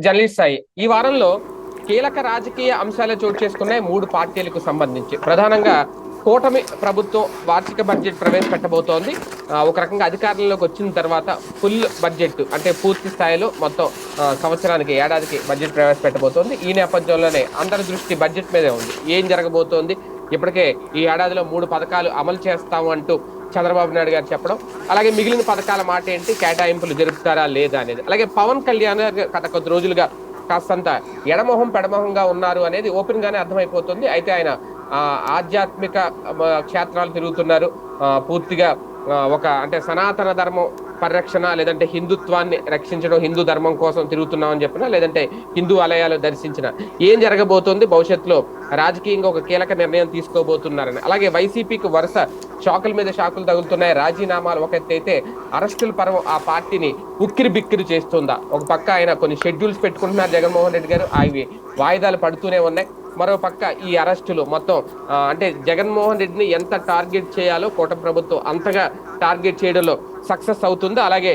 Journalist Sai. ఈ వారంలో కీలక రాజకీయ అంశాలు చోటు చేసుకున్నాయి 3 పార్టీలకు సంబంధించి. ప్రధానంగా కూటమి ప్రభుత్వం వార్షిక బడ్జెట్ ప్రవేశపెట్టబోతోంది. ఒక రకంగా అధికారంలోకి వచ్చిన తర్వాత ఫుల్ బడ్జెట్ అంటే పూర్తి స్థాయిలో మొత్తం సంవత్సరానికి ఏడాదికి బడ్జెట్ ప్రవేశపెట్టబోతోంది. ఈ నేపథ్యంలోనే అందరి దృష్టి బడ్జెట్ మీదే ఉంది. ఏం జరగబోతోంది, ఇప్పటికే ఈ ఏడాదిలో 3 పథకాలు అమలు చేస్తాము అంటూ చంద్రబాబు నాయుడు గారు చెప్పడం, అలాగే మిగిలిన పథకాల మాట ఏంటి, కేటాయింపులు జరుపుతారా లేదా అనేది, అలాగే పవన్ కళ్యాణ్ గత కొద్ది రోజులుగా కాస్తంత ఎడమొహం పెడమొహంగా ఉన్నారు అనేది ఓపెన్ గానే అర్థమైపోతుంది. అయితే ఆయన ఆధ్యాత్మిక క్షేత్రాలు తిరుగుతున్నారు. పూర్తిగా అంటే సనాతన ధర్మం పరిరక్షణ, లేదంటే హిందుత్వాన్ని రక్షించడం, హిందూ ధర్మం కోసం తిరుగుతున్నామని చెప్పినా, లేదంటే హిందూ ఆలయాలు దర్శించిన ఏం జరగబోతోంది, భవిష్యత్తులో రాజకీయంగా ఒక కీలక నిర్ణయం తీసుకోబోతున్నారని. అలాగే వైసీపీకి వరుస షాకుల మీద షాకులు తగులుతున్నాయి. రాజీనామాలు ఒక ఎత్తైతే అరెస్టుల పర్వం ఆ పార్టీని ఉక్కిరి బిక్కిరి చేస్తుందా. ఒక పక్క ఆయన కొన్ని షెడ్యూల్స్ పెట్టుకుంటున్నారు జగన్మోహన్ రెడ్డి గారు, అవి వాయిదాలు పడుతూనే ఉన్నాయి. మరో పక్క ఈ అరెస్టులు మొత్తం అంటే జగన్మోహన్ రెడ్డిని ఎంత టార్గెట్ చేయాలో కూటమి ప్రభుత్వం అంతగా టార్గెట్ చేయడంలో సక్సెస్ అవుతుంది. అలాగే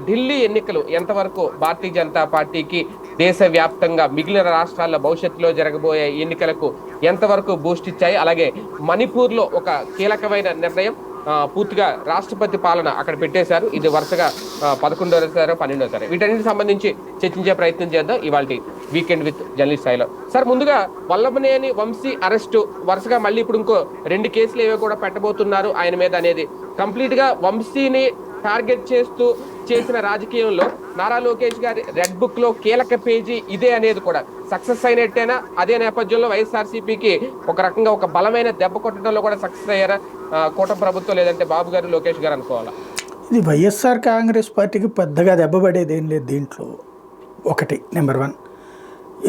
ఢిల్లీ ఎన్నికలు ఎంతవరకు భారతీయ జనతా పార్టీకి దేశవ్యాప్తంగా మిగిలిన రాష్ట్రాల్లో భవిష్యత్తులో జరగబోయే ఎన్నికలకు ఎంతవరకు బూస్ట్ ఇచ్చాయి. అలాగే మణిపూర్లో ఒక కీలకమైన నిర్ణయం, పూర్తిగా రాష్ట్రపతి పాలన అక్కడ పెట్టేశారు. ఇది వరుసగా 11వ 12వ వీటన్నిటికి సంబంధించి చర్చించే ప్రయత్నం చేద్దాం ఇవాళ వీకెండ్ విత్ జర్నలిస్ట్ స్థాయిలో. సార్, ముందుగా వల్లభనేని వంశీ అరెస్టు, వరుసగా మళ్ళీ ఇప్పుడు ఇంకో 2 కేసులు ఏవో కూడా పెట్టబోతున్నారు ఆయన మీద అనేది, కంప్లీట్ గా వంశీని టార్గెట్ చేస్తూ చేసిన రాజకీయంలో నారా లోకేష్ గారి రెడ్ బుక్ లో కీలక పేజీ ఇదే అనేది కూడా సక్సెస్ అయినట్టేనా? అదే నేపథ్యంలో వైఎస్ఆర్సీపీకి ఒక రకంగా ఒక బలమైన దెబ్బ కొట్టడంలో కూడా సక్సెస్ అయ్యారా కూటమి ప్రభుత్వం, లేదంటే బాబు గారు లోకేష్ గారు అనుకోవాలా? ఇది వైఎస్ఆర్ కాంగ్రెస్ పార్టీకి పెద్దగా దెబ్బ పడేది ఏం లేదు దీంట్లో. ఒకటి నెంబర్ 1,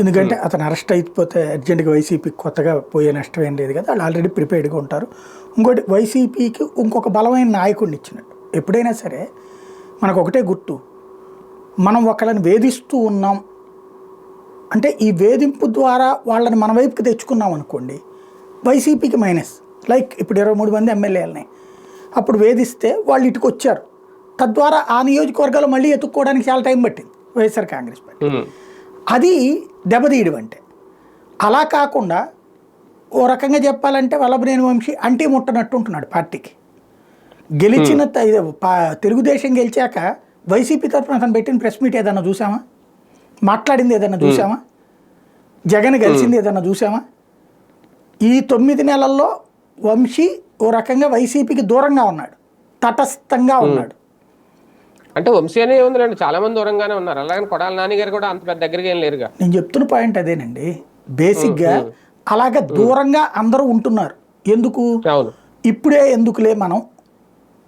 ఎందుకంటే అతను అరెస్ట్ అయిపోతే అర్జెంటుగా వైసీపీకి కొత్తగా పోయే నష్టం ఏం లేదు కదా, వాళ్ళు ఆల్రెడీ ప్రిపేర్డ్గా ఉంటారు. ఇంకోటి, వైసీపీకి ఇంకొక బలమైన నాయకుడిని ఇచ్చినట్టు. ఎప్పుడైనా సరే మనకు ఒకటే గుర్తు, మనం ఒకళ్ళని వేధిస్తూ ఉన్నాం అంటే ఈ వేధింపు ద్వారా వాళ్ళని మన వైపుకి తెచ్చుకున్నాం అనుకోండి, వైసీపీకి మైనస్. లైక్ ఇప్పుడు 23 మంది ఎమ్మెల్యేలని అప్పుడు వేధిస్తే వాళ్ళు ఇటుకు వచ్చారు, తద్వారా ఆ నియోజకవర్గాలు మళ్ళీ ఎత్తుక్కోవడానికి చాలా టైం పట్టింది వైఎస్ఆర్ కాంగ్రెస్ పార్టీ. అది దెబ్బతీయడం అంటే. అలా కాకుండా ఓ రకంగా చెప్పాలంటే వల్లభనేని వంశీ అంటీ ముట్టనట్టు ఉంటున్నాడు పార్టీకి. గెలిచిన తెలుగుదేశం గెలిచాక వైసీపీ తరఫున అతను పెట్టిన ప్రెస్ మీట్ ఏదన్నా చూసామా? మాట్లాడింది ఏదన్నా చూసామా? జగన్ గెలిచింది ఏదన్నా చూసామా? ఈ 9 నెలల్లో వంశీ ఓ రకంగా వైసీపీకి దూరంగా ఉన్నాడు, తటస్థంగా ఉన్నాడు. అంటే వంశీ అనే ఉందండి, చాలా మంది దూరంగానే ఉన్నారు. అలాగే కొడాలి నాని గారు కూడా అంత పెద్ద దగ్గరగా ఏం లేరుగా. నేను చెప్తున్న పాయింట్ అదేనండి. బేసిక్గా అలాగే దూరంగా అందరూ ఉంటున్నారు. ఎందుకు? ఇప్పుడే ఎందుకులే మనం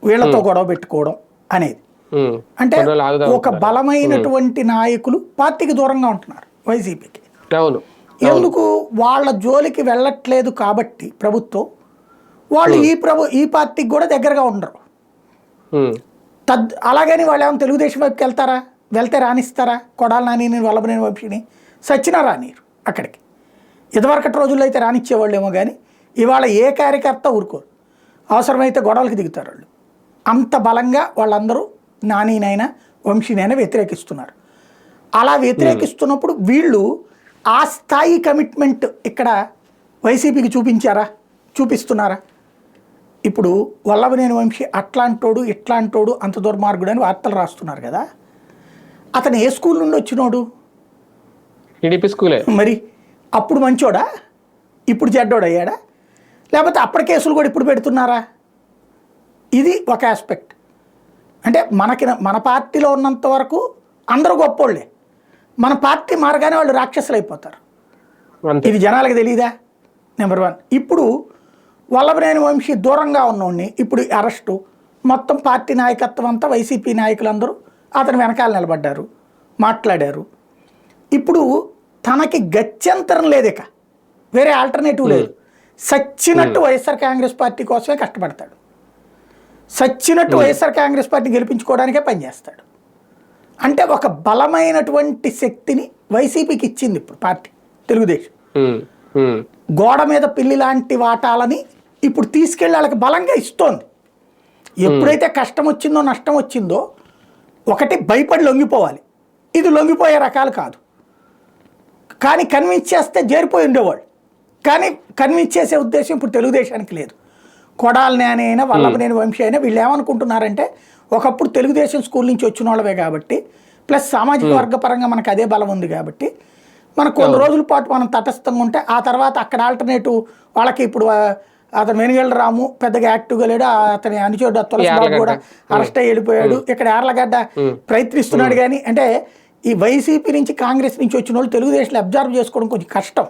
వీళ్ళతో గొడవ పెట్టుకోవడం అనేది. అంటే ఒక బలమైనటువంటి నాయకులు పార్టీకి దూరంగా ఉంటున్నారు వైసీపీకి. ఎందుకు? వాళ్ళ జోలికి వెళ్ళట్లేదు కాబట్టి ప్రభుత్వం, వాళ్ళు ఈ పార్టీకి కూడా దగ్గరగా ఉండరు. అలాగని వాళ్ళు ఏమైనా తెలుగుదేశం వైపుకి వెళ్తే రానిస్తారా? కొడాలి నాని, వల్లభనేని వంశీని సచ్చినా రానిరు అక్కడికి. ఇదివరకటి రోజుల్లో అయితే రానిచ్చేవాళ్ళేమో, కానీ ఇవాళ ఏ కార్యకర్త ఊరుకోరు, అవసరమైతే గొడవలకి దిగుతారు వాళ్ళు. అంత బలంగా వాళ్ళందరూ నానినైనా వంశీనైనా వ్యతిరేకిస్తున్నారు. అలా వ్యతిరేకిస్తున్నప్పుడు వీళ్ళు ఆ స్థాయి కమిట్మెంట్ ఇక్కడ వైసీపీకి చూపిస్తున్నారా? ఇప్పుడు వల్లభనేని వంశీ అట్లాంటోడు ఇట్లాంటోడు అంత దుర్మార్గుడు అని వార్తలు రాస్తున్నారు కదా. అతను ఏ స్కూల్ నుండి వచ్చినోడు? స్కూలే. మరి అప్పుడు మంచోడా, ఇప్పుడు చెడ్డోడయ్యాడా? లేకపోతే అప్పటి కేసులు కూడా ఇప్పుడు పెడుతున్నారా? ఇది ఒక ఆస్పెక్ట్. అంటే మన పార్టీలో ఉన్నంత వరకు అందరూ గొప్పోళ్ళే, మన పార్టీ మారగానే వాళ్ళు రాక్షసులు అయిపోతారు. ఇది జనాలకు తెలియదా? నెంబర్ 1. ఇప్పుడు వల్లభనేని వంశీ దూరంగా ఉన్నోడిని ఇప్పుడు అరెస్టు, మొత్తం పార్టీ నాయకత్వం అంతా వైసీపీ నాయకులందరూ అతని వెనకాల నిలబడ్డారు, మాట్లాడారు. ఇప్పుడు తనకి గత్యంతరం లేదు, ఇక వేరే ఆల్టర్నేటివ్ లేదు. సచ్చినట్టు వైఎస్ఆర్ కాంగ్రెస్ పార్టీ కోసమే కష్టపడతాడు, సచ్చినట్టు వైఎస్ఆర్ కాంగ్రెస్ పార్టీ గెలిపించుకోవడానికే పనిచేస్తాడు. అంటే ఒక బలమైనటువంటి శక్తిని వైసీపీకి ఇచ్చింది ఇప్పుడు పార్టీ తెలుగుదేశం. గోడ మీద పిల్లి లాంటి వాటాలని ఇప్పుడు తీసుకెళ్ళి వాళ్ళకి బలంగా ఇస్తోంది. ఎప్పుడైతే కష్టం వచ్చిందో నష్టం వచ్చిందో ఒకటి భయపడి లొంగిపోవాలి. ఇది లొంగిపోయే రకాలు కాదు. కానీ కన్విన్స్ చేస్తే చేరిపోయి ఉండేవాళ్ళు. కానీ కన్విన్స్ చేసే ఉద్దేశం ఇప్పుడు తెలుగుదేశానికి లేదు. కొడాలి నాని అయినా వల్లభనేని వంశీ అయినా వీళ్ళు ఏమనుకుంటున్నారంటే ఒకప్పుడు తెలుగుదేశం స్కూల్ నుంచి వచ్చిన వాళ్ళవే కాబట్టి, ప్లస్ సామాజిక వర్గ పరంగా మనకు అదే బలం ఉంది కాబట్టి మనకు కొన్ని రోజుల పాటు మనం తటస్థంగా ఉంటే ఆ తర్వాత అక్కడ ఆల్టర్నేటివ్ వాళ్ళకి ఇప్పుడు అతను వెనుగళ్ళ రాము పెద్దగా యాక్టివ్గా లేడు, అతని అనుచరుడు తులసిబాబు కూడా అరెస్ట్ అయ్యి వెళ్ళిపోయాడు. ఇక్కడ యార్లగడ్డ ప్రయత్నిస్తున్నాడు. కానీ అంటే ఈ వైసీపీ నుంచి కాంగ్రెస్ నుంచి వచ్చిన వాళ్ళు తెలుగుదేశంలో అబ్జర్వ్ చేసుకోవడం కొంచెం కష్టం.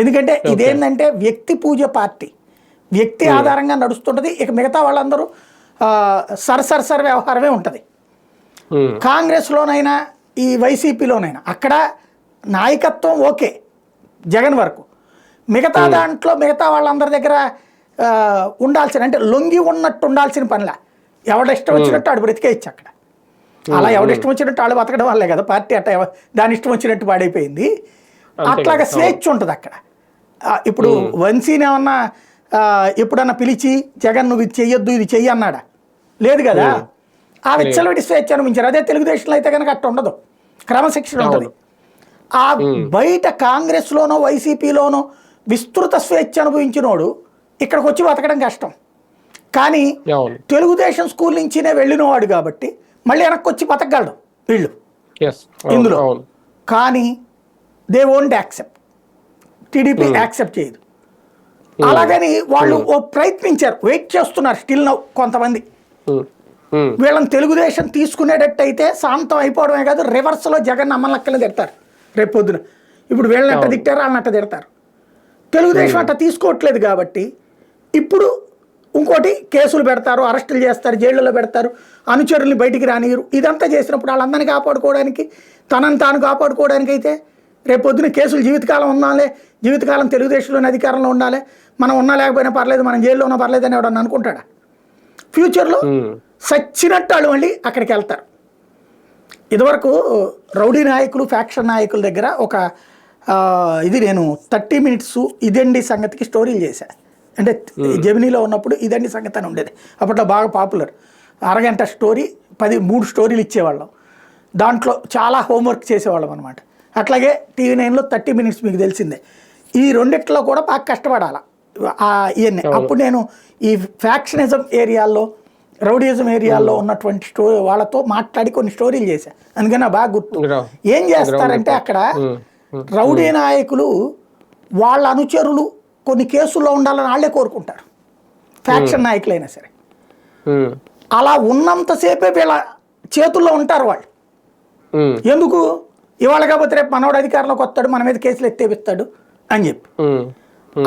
ఎందుకంటే ఇదేంటంటే వ్యక్తి పూజ పార్టీ, వ్యక్తి ఆధారంగా నడుస్తుంటది. ఇక మిగతా వాళ్ళందరూ సరసర వ్యవహారమే ఉంటుంది. కాంగ్రెస్లోనైనా ఈ వైసీపీలోనైనా అక్కడ నాయకత్వం ఓకే జగన్ వరకు, మిగతా దాంట్లో మిగతా వాళ్ళందరి దగ్గర ఉండాల్సిన అంటే లొంగి ఉన్నట్టు ఉండాల్సిన పనిలా ఎవడిష్టం వచ్చినట్టు ఆడు బ్రతికేయచ్చు అక్కడ. అలా ఎవడిష్టం వచ్చినట్టు ఆడు బతకడం వల్లే కదా పార్టీ అట్ట దాని ఇష్టం వచ్చినట్టు పాడైపోయింది. అట్లాగా స్వేచ్ఛ ఉంటుంది అక్కడ. ఇప్పుడు వంశీని ఏమన్నా ఎప్పుడన్నా పిలిచి జగన్ నువ్వు ఇది చెయ్యొద్దు ఇది చెయ్యి అన్నాడా? లేదు కదా. ఆ విచ్చలవిడి స్వేచ్ఛ అనుభవించారు. అదే తెలుగుదేశంలో అయితే కనుక అట్ట ఉండదు, క్రమశిక్షణ ఉంటుంది. ఆ బయట కాంగ్రెస్లోనో వైసీపీలోనో విస్తృత స్వేచ్ఛ అనుభవించినోడు ఇక్కడికి వచ్చి బతకడం కష్టం. కానీ తెలుగుదేశం స్కూల్ నుంచినే వెళ్ళినవాడు కాబట్టి మళ్ళీ వెనక్కి వచ్చి బతకగలడు వీళ్ళు ఇందులో. కానీ they won't accept, TDP accept చేయదు. అలాగని వాళ్ళు ప్రయత్నించారు, వెయిట్ చేస్తున్నారు స్టిల్ నౌ కొంతమంది. వీళ్ళని తెలుగుదేశం తీసుకునేటట్టయితే శాంతం అయిపోవడమే కాదు, రివర్స్లో జగన్ అమ్మలక్కలు తిడతారు రేపు పొద్దున. ఇప్పుడు వీళ్ళని అట్ట తిట్టారు, వాళ్ళని అట్ట తిడతారు. తెలుగుదేశం అట్ట తీసుకోవట్లేదు కాబట్టి ఇప్పుడు ఇంకోటి కేసులు పెడతారు, అరెస్టులు చేస్తారు, జైళ్ళలో పెడతారు, అనుచరుల్ని బయటికి రానియరు. ఇదంతా చేసినప్పుడు వాళ్ళందరినీ కాపాడుకోవడానికి, తనని తాను కాపాడుకోవడానికి అయితే రేపు పొద్దున కేసులు జీవితకాలం ఉండాలి, జీవితకాలం తెలుగుదేశంలోని అధికారంలో ఉండాలి, మనం ఉన్నా లేకపోయినా పర్లేదు, మనం జైల్లో ఉన్నా పర్లేదు అని ఎవడన్నా అనుకుంటాడా? ఫ్యూచర్లో సచ్చినట్టు వాళ్ళు మళ్ళీ అక్కడికి వెళ్తారు. ఇదివరకు రౌడీ నాయకులు ఫ్యాక్షన్ నాయకుల దగ్గర ఒక ఇది నేను 30 minutes ఇదండి సంగతికి స్టోరీలు చేశాను. అంటే జెమినీలో ఉన్నప్పుడు ఇదండి సంగతి అని ఉండేది, అప్పట్లో బాగా పాపులర్. అరగంట స్టోరీ 3 స్టోరీలు ఇచ్చేవాళ్ళం, దాంట్లో చాలా హోంవర్క్ చేసేవాళ్ళం అనమాట. అట్లాగే టీవీ 9లో 30 minutes మీకు తెలిసిందే. ఈ రెండిట్లో కూడా బాగా కష్టపడాలి ఇవన్నీ. అప్పుడు నేను ఈ ఫ్యాక్షనిజం ఏరియాల్లో, రౌడీయిజం ఏరియాల్లో ఉన్నటువంటి వాళ్ళతో మాట్లాడి కొన్ని స్టోరీలు చేశాను, అందుకని నాకు బాగా గుర్తు. ఏం చేస్తారంటే అక్కడ రౌడీ నాయకులు వాళ్ళ అనుచరులు కొన్ని కేసుల్లో ఉండాలని వాళ్ళే కోరుకుంటారు, ఫ్యాక్షన్ నాయకులైనా సరే. అలా ఉన్నంతసేపే వీళ్ళ చేతుల్లో ఉంటారు వాళ్ళు. ఎందుకు? ఇవాళ కాకపోతే రేపు మనోడు అధికారంలోకి వస్తాడు, మన మీద కేసులు ఎత్తేపిస్తాడు అని చెప్పి.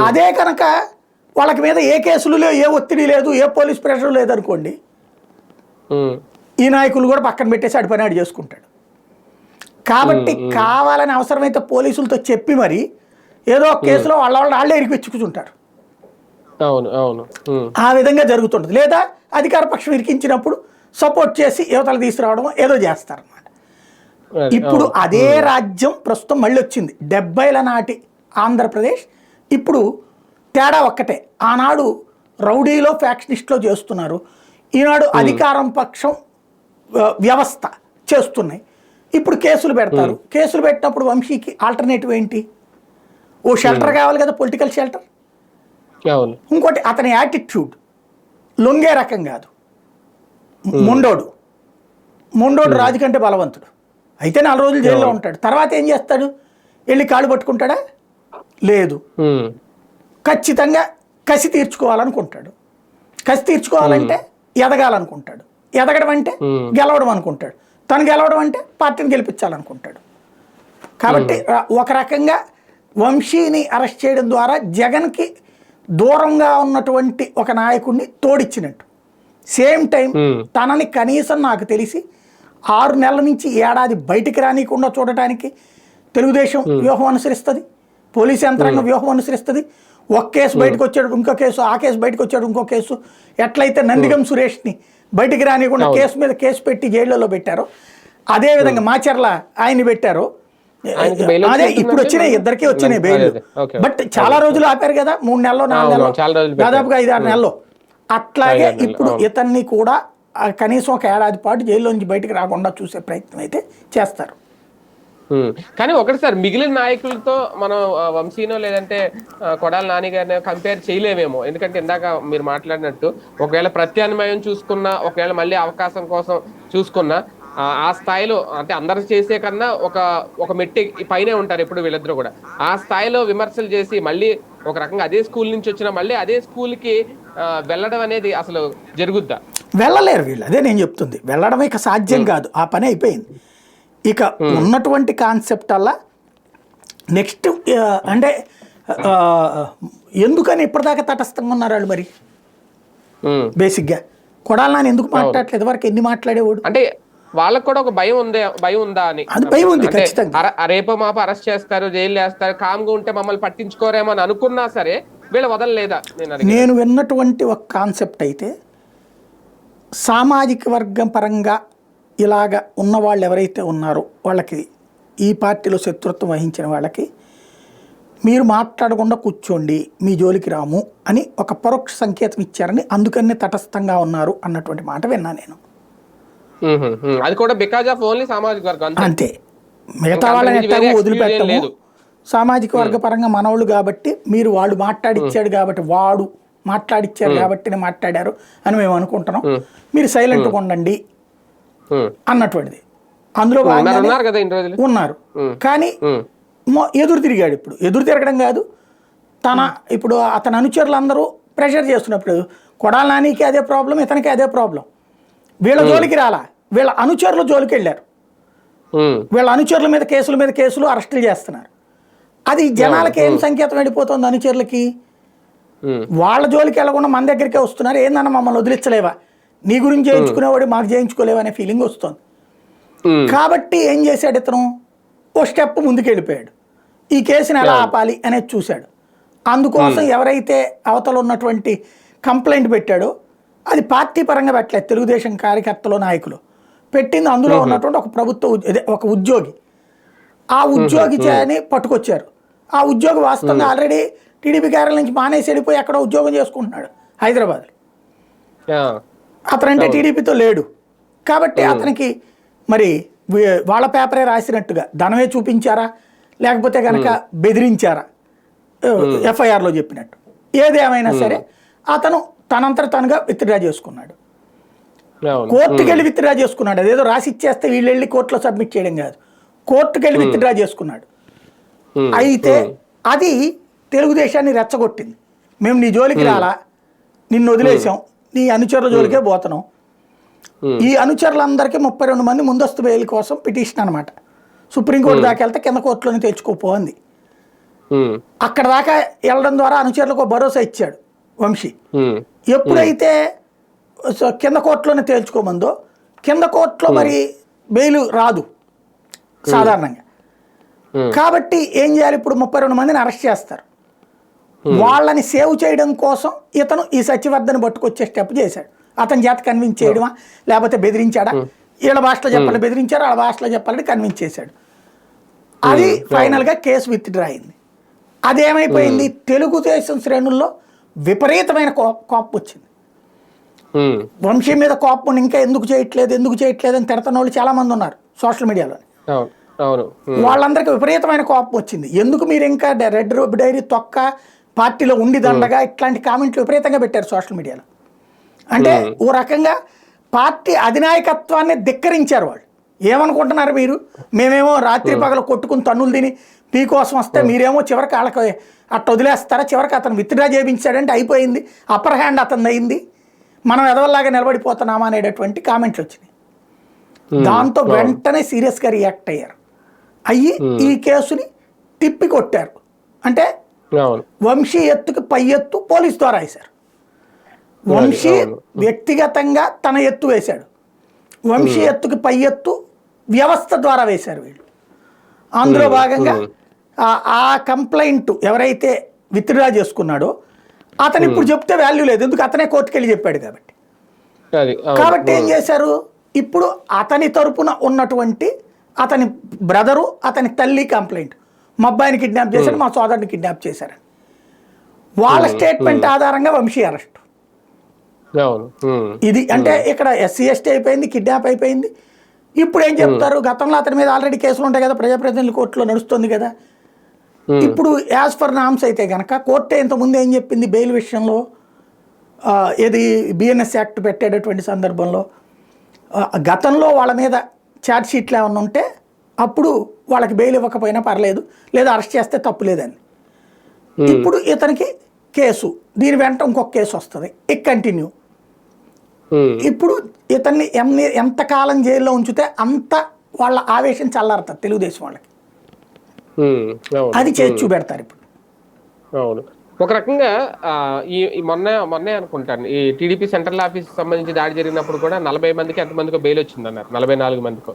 అదే కనుక వాళ్ళకి మీద ఏ కేసులు లేవు, ఏ ఒత్తిడి లేదు, ఏ పోలీస్ ప్రెషర్ లేదనుకోండి, ఈ నాయకులు కూడా పక్కన పెట్టేసి అడి పని ఆడు చేసుకుంటాడు. కాబట్టి కావాలని అవసరమైతే పోలీసులతో చెప్పి మరి ఏదో ఒక కేసులో వాళ్ళే ఇరికించుకుంటారు. ఆ విధంగా జరుగుతుంటుంది. లేదా అధికార పక్షం ఇరికించినప్పుడు సపోర్ట్ చేసి యువతలు తీసుకురావడం ఏదో చేస్తారన్నమాట. ఇప్పుడు అదే రాజ్యం ప్రస్తుతం మళ్ళీ వచ్చింది. 70ల నాటి ఆంధ్రప్రదేశ్. ఇప్పుడు తేడా ఒక్కటే, ఆనాడు రౌడీలో ఫ్యాక్షనిస్ట్లో చేస్తున్నారు, ఈనాడు అధికారం పక్షం వ్యవస్థ చేస్తున్నాయి. ఇప్పుడు కేసులు పెడతారు. కేసులు పెట్టినప్పుడు వంశీకి ఆల్టర్నేటివ్ ఏంటి? ఓ షెల్టర్ కావాలి కదా, పొలిటికల్ షెల్టర్. ఇంకోటి అతని యాటిట్యూడ్ లొంగే రకం కాదు. మొండోడు రాజు కంటే బలవంతుడు. అయితే 4 రోజులు జైల్లో ఉంటాడు, తర్వాత ఏం చేస్తాడు? వెళ్ళి కాళ్ళు పట్టుకుంటాడా? లేదు. ఖచ్చితంగా కసి తీర్చుకోవాలనుకుంటాడు. కసి తీర్చుకోవాలంటే ఎదగాలనుకుంటాడు. ఎదగడం అంటే గెలవడం అనుకుంటాడు. తను గెలవడం అంటే పార్టీని గెలిపించాలనుకుంటాడు. కాబట్టి ఒక రకంగా వంశీని అరెస్ట్ చేయడం ద్వారా జగన్కి దూరంగా ఉన్నటువంటి ఒక నాయకుడిని తోడిచ్చినట్టు. సేమ్ టైం తనని కనీసం నాకు తెలిసి 6 నెలల నుంచి ఏడాది బయటికి రానికుండా చూడటానికి తెలుగుదేశం వ్యూహం అనుసరిస్తుంది, పోలీసు యంత్రాంగం వ్యూహం అనుసరిస్తుంది. ఒక కేసు బయటకు వచ్చాడు, ఇంకో కేసు, ఆ కేసు బయటకు వచ్చాడు, ఇంకో కేసు. ఎట్లయితే నందిగం సురేష్ని బయటికి రానికుండా కేసు మీద కేసు పెట్టి జైళ్ళలో పెట్టారో, అదే విధంగా మాచర్ల ఆయన్ని పెట్టారో. అదే ఇప్పుడు వచ్చినాయి, ఇద్దరికీ వచ్చినాయి బెయిల్. బట్ చాలా రోజులు ఆపారు కదా, 3 నెలలో 4 నెలలో, దాదాపుగా 5-6 నెలలు. అట్లాగే ఇప్పుడు ఇతన్ని కూడా కనీసం ఒక ఏడాది పాటు జైల్లో నుంచి బయటకు రాకుండా చూసే ప్రయత్నం అయితే చేస్తారు. కానీ ఒకటి సార్, మిగిలిన నాయకులతో మనం వంశీనో లేదంటే కొడాలి నాని గారిని కంపేర్ చేయలేమేమో. ఎందుకంటే ఇందాక మీరు మాట్లాడినట్టు ఒకవేళ ప్రత్యామ్నాయం చూసుకున్నా, ఒకవేళ మళ్ళీ అవకాశం కోసం చూసుకున్నా, ఆ స్థాయిలో అంటే అందరు చేసే కన్నా ఒక మెట్టి పైనే ఉంటారు ఎప్పుడు వీళ్ళిద్దరూ కూడా. ఆ స్థాయిలో విమర్శలు చేసి మళ్ళీ ఒక రకంగా అదే స్కూల్ నుంచి వచ్చిన మళ్ళీ అదే స్కూల్ కి వెళ్ళడం అనేది అసలు జరుగుద్దా? వెళ్ళలేరు వీళ్ళు, అదే నేను చెప్తుంది. వెళ్ళడం ఇక సాధ్యం కాదు, ఆ పని అయిపోయింది. ఇక ఉన్నటువంటి కాన్సెప్ట్ అలా నెక్స్ట్ అంటే ఎందుకని ఇప్పటిదాకా తటస్థంగా ఉన్నారు వాళ్ళు మరి? బేసిక్గా కొడాలి నాని ఎందుకు మాట్లాడలేదు వరకు? ఎన్ని మాట్లాడేవాడు అంటే వాళ్ళకు కూడా ఒక భయం ఉందా అని. అది భయం ఉంది ఖచ్చితంగా. రేపో మాప అరెస్ట్ చేస్తారు, జైలు వేస్తారు, కామ్గా ఉంటే మమ్మల్ని పట్టించుకోరేమో అని అనుకున్నా సరే వీళ్ళు వదలలేదా? నేను విన్నటువంటి ఒక కాన్సెప్ట్ అయితే, సామాజిక వర్గం పరంగా ఇలాగ ఉన్న వాళ్ళు ఎవరైతే ఉన్నారో వాళ్ళకి, ఈ పార్టీలో శత్రుత్వం వహించిన వాళ్ళకి మీరు మాట్లాడకుండా కూర్చోండి, మీ జోలికి రాము అని ఒక పరోక్ష సంకేతం ఇచ్చారని, అందుకనే తటస్థంగా ఉన్నారు అన్నటువంటి మాట విన్నా నేను. అది కూడా బికాజ్ ఆఫ్ ఓన్లీ సామాజిక వర్గం అంతే. మిగతా వాళ్ళని ఎట్టాగో వదిలిపెట్టము, సామాజిక వర్గ పరంగా మనవాళ్ళు కాబట్టి, మీరు వాళ్ళు మాట్లాడిచ్చాడు కాబట్టి, వాడు మాట్లాడిచ్చారు కాబట్టి మాట్లాడారు అని మేము అనుకుంటున్నాం, మీరు సైలెంట్గా ఉండండి అన్నటువంటిది. అందులో ఉన్నారు. కానీ ఎదురు తిరిగాడు. ఇప్పుడు ఎదురు తిరగడం కాదు, ఇప్పుడు అతని అనుచరులందరూ ప్రెషర్ చేస్తున్నప్పుడు కొడాలి నానికి అదే ప్రాబ్లం, ఇతనికి అదే ప్రాబ్లం. వీళ్ళ జోలికి రాలా, వీళ్ళ అనుచరుల జోలికి వెళ్ళారు. వీళ్ళ అనుచరుల మీద కేసులు అరెస్టులు చేస్తున్నారు. అది జనాలకి ఏం సంకేతం వెళ్ళిపోతుంది? అనుచరులకి వాళ్ళ జోలికి వెళ్ళకుండా మన దగ్గరికే వస్తున్నారు. ఏందన్నా మమ్మల్ని వదిలించలేవా, నీ గురించి చేయించుకునేవాడు మాకు చేయించుకోలేవా అనే ఫీలింగ్ వస్తుంది. కాబట్టి ఏం చేశాడు ఇతను? ఓ స్టెప్ ముందుకు వెళ్ళిపోయాడు. ఈ కేసుని ఎలా ఆపాలి అనేది చూశాడు. అందుకోసం ఎవరైతే అవతల ఉన్నటువంటి కంప్లైంట్ పెట్టాడో అది పార్టీ పరంగా పెట్టలేదు, తెలుగుదేశం కార్యకర్తలు నాయకులు పెట్టింది. అందులో ఉన్నటువంటి ఒక ఉద్యోగి, ఆ ఉద్యోగి అని పట్టుకొచ్చారు. ఆ ఉద్యోగి వాస్తవంగా ఆల్రెడీ టీడీపీ కార్యాలయం నుంచి మానేసి వెళ్ళిపోయి అక్కడ ఉద్యోగం చేసుకుంటున్నాడు హైదరాబాద్లో. అతనంటే టీడీపీతో లేడు కాబట్టి అతనికి మరి వాళ్ళ పేపరే రాసినట్టుగా ధనమే చూపించారా, లేకపోతే కనుక బెదిరించారా, ఎఫ్ఐఆర్లో చెప్పినట్టు ఏదేమైనా సరే అతను తనంతట తనుగా విత్డ్రా చేసుకున్నాడు. కోర్టుకి వెళ్ళి విత్డ్రా చేసుకున్నాడు. అదేదో రాసి ఇచ్చేస్తే వీళ్ళు వెళ్ళి కోర్టులో సబ్మిట్ చేయడం కాదు, కోర్టుకి వెళ్ళి విత్డ్రా చేసుకున్నాడు. అయితే అది తెలుగుదేశాన్ని రెచ్చగొట్టింది. మేము నీ జోలికి రాలా, నిన్ను వదిలేసాం, నీ అనుచరుల జోలికే పోతున్నాం. ఈ అనుచరులందరికీ 32 మంది ముందస్తు బెయిల్ కోసం పిటిషన్ అనమాట. సుప్రీంకోర్టు దాకా వెళ్తే కింద కోర్టులోనే తెచ్చుకోపోయింది. అక్కడ దాకా వెళ్ళడం ద్వారా అనుచరులకు భరోసా ఇచ్చాడు వంశీ. ఎప్పుడైతే కింద కోర్టులోనే తేల్చుకోమందో, కింద కోర్టులో మరి బెయిల్ రాదు సాధారణంగా. కాబట్టి ఏం చేయాలి? ఇప్పుడు 32 మందిని అరెస్ట్ చేస్తారు. వాళ్ళని సేవ్ చేయడం కోసం ఇతను ఈ సత్యవర్ధన్ పట్టుకొచ్చే స్టెప్ చేశాడు. అతని చేత కన్విన్స్ చేయడమా, లేకపోతే బెదిరించాడా? వీళ్ళ భాషలో చెప్పాలి బెదిరించారు, వాళ్ళ భాషలో చెప్పాలని కన్విన్స్ చేశాడు. అది ఫైనల్గా కేసు విత్డ్రా అయింది. అదేమైపోయింది? తెలుగుదేశం శ్రేణుల్లో విపరీతమైన కోపం వచ్చింది. వంశీ మీద కోపం ఇంకా ఎందుకు చేయట్లేదు అని తిడతాన వాళ్ళు చాలా మంది ఉన్నారు సోషల్ మీడియాలో. వాళ్ళందరికీ విపరీతమైన కోపం వచ్చింది. ఎందుకు మీరు ఇంకా రెడ్ డైరీ తొక్క పార్టీలో ఉండి దండగా ఇట్లాంటి కామెంట్లు విపరీతంగా పెట్టారు సోషల్ మీడియాలో. అంటే ఓ రకంగా పార్టీ అధినాయకత్వాన్ని ధిక్కరించారు వాళ్ళు. ఏమనుకుంటున్నారు మీరు? మేమేమో రాత్రి పగలు కొట్టుకుని తన్నులు తిని మీకోసం వస్తే మీరేమో చివరికి వాళ్ళకి అట్ట వదిలేస్తారా? చివరికి అతను విత్డ్రా చేయించాడంటే అయిపోయింది, అప్పర్ హ్యాండ్ అతను అయింది, మనం ఎదవల్లాగా నిలబడిపోతున్నామా అనేటటువంటి కామెంట్లు వచ్చినాయి. దాంతో వెంటనే సీరియస్గా రియాక్ట్ అయ్యారు. అయ్యి ఈ కేసుని తిప్పి కొట్టారు. అంటే వంశీ ఎత్తుకి పై ఎత్తు పోలీస్ ద్వారా వేశారు. వంశీ వ్యక్తిగతంగా తన ఎత్తు వేశాడు, వంశీ ఎత్తుకి పై ఎత్తు వ్యవస్థ ద్వారా వేశారు వీళ్ళు. అందులో భాగంగా ఆ కంప్లైంట్ ఎవరైతే విత్డ్రా చేసుకున్నాడో అతను ఇప్పుడు చెప్తే వాల్యూ లేదు, ఎందుకు అతనే కోర్టుకు వెళ్ళి చెప్పాడు కాబట్టి. కాబట్టి ఏం చేశారు? ఇప్పుడు అతని తరపున ఉన్నటువంటి అతని బ్రదరు, అతని తల్లి కంప్లైంట్, మా అబ్బాయిని కిడ్నాప్ చేశారు, మా సోదరుని కిడ్నాప్ చేశారని వాళ్ళ స్టేట్మెంట్ ఆధారంగా వంశీ అరెస్ట్. ఇది అంటే ఇక్కడ ఎస్సీ ఎస్టీ అయిపోయింది, కిడ్నాప్ అయిపోయింది, ఇప్పుడు ఏం చెప్తారు, గతంలో అతని మీద ఆల్రెడీ కేసులు ఉంటాయి కదా, ప్రజాప్రతినిధుల కోర్టులో నడుస్తుంది కదా. ఇప్పుడు యాజ్ ఫర్ నామ్స్ అయితే కనుక కోర్టు ఇంతకుముందు ఏం చెప్పింది బెయిల్ విషయంలో, ఏది బిఎన్ఎస్ యాక్ట్ పెట్టేటటువంటి సందర్భంలో గతంలో వాళ్ళ మీద ఛార్జ్ షీట్లు ఏమన్నా ఉంటే అప్పుడు వాళ్ళకి బెయిల్ ఇవ్వకపోయినా పర్లేదు, లేదా అరెస్ట్ చేస్తే తప్పు లేదని. ఇప్పుడు ఇతనికి కేసు, దీని వెంట ఇంకొక కేసు వస్తుంది, ఇక కంటిన్యూ. ఇప్పుడు ఇతన్ని ఎంతకాలం జైల్లో ఉంచితే అంత వాళ్ళ ఆవేశం చల్లారుతుంది తెలుగుదేశం వాళ్ళకి, అది చేసి చూపెడతారు ఇప్పుడు. అవును, ఒక రకంగా మొన్నే అనుకుంటాను, ఈ టీడీపీ సెంట్రల్ ఆఫీస్ సంబంధించి దాడి జరిగినప్పుడు కూడా 40 మందికి ఎంతమందికో బెయిల్ వచ్చిందన్నారు, 44 మందికో.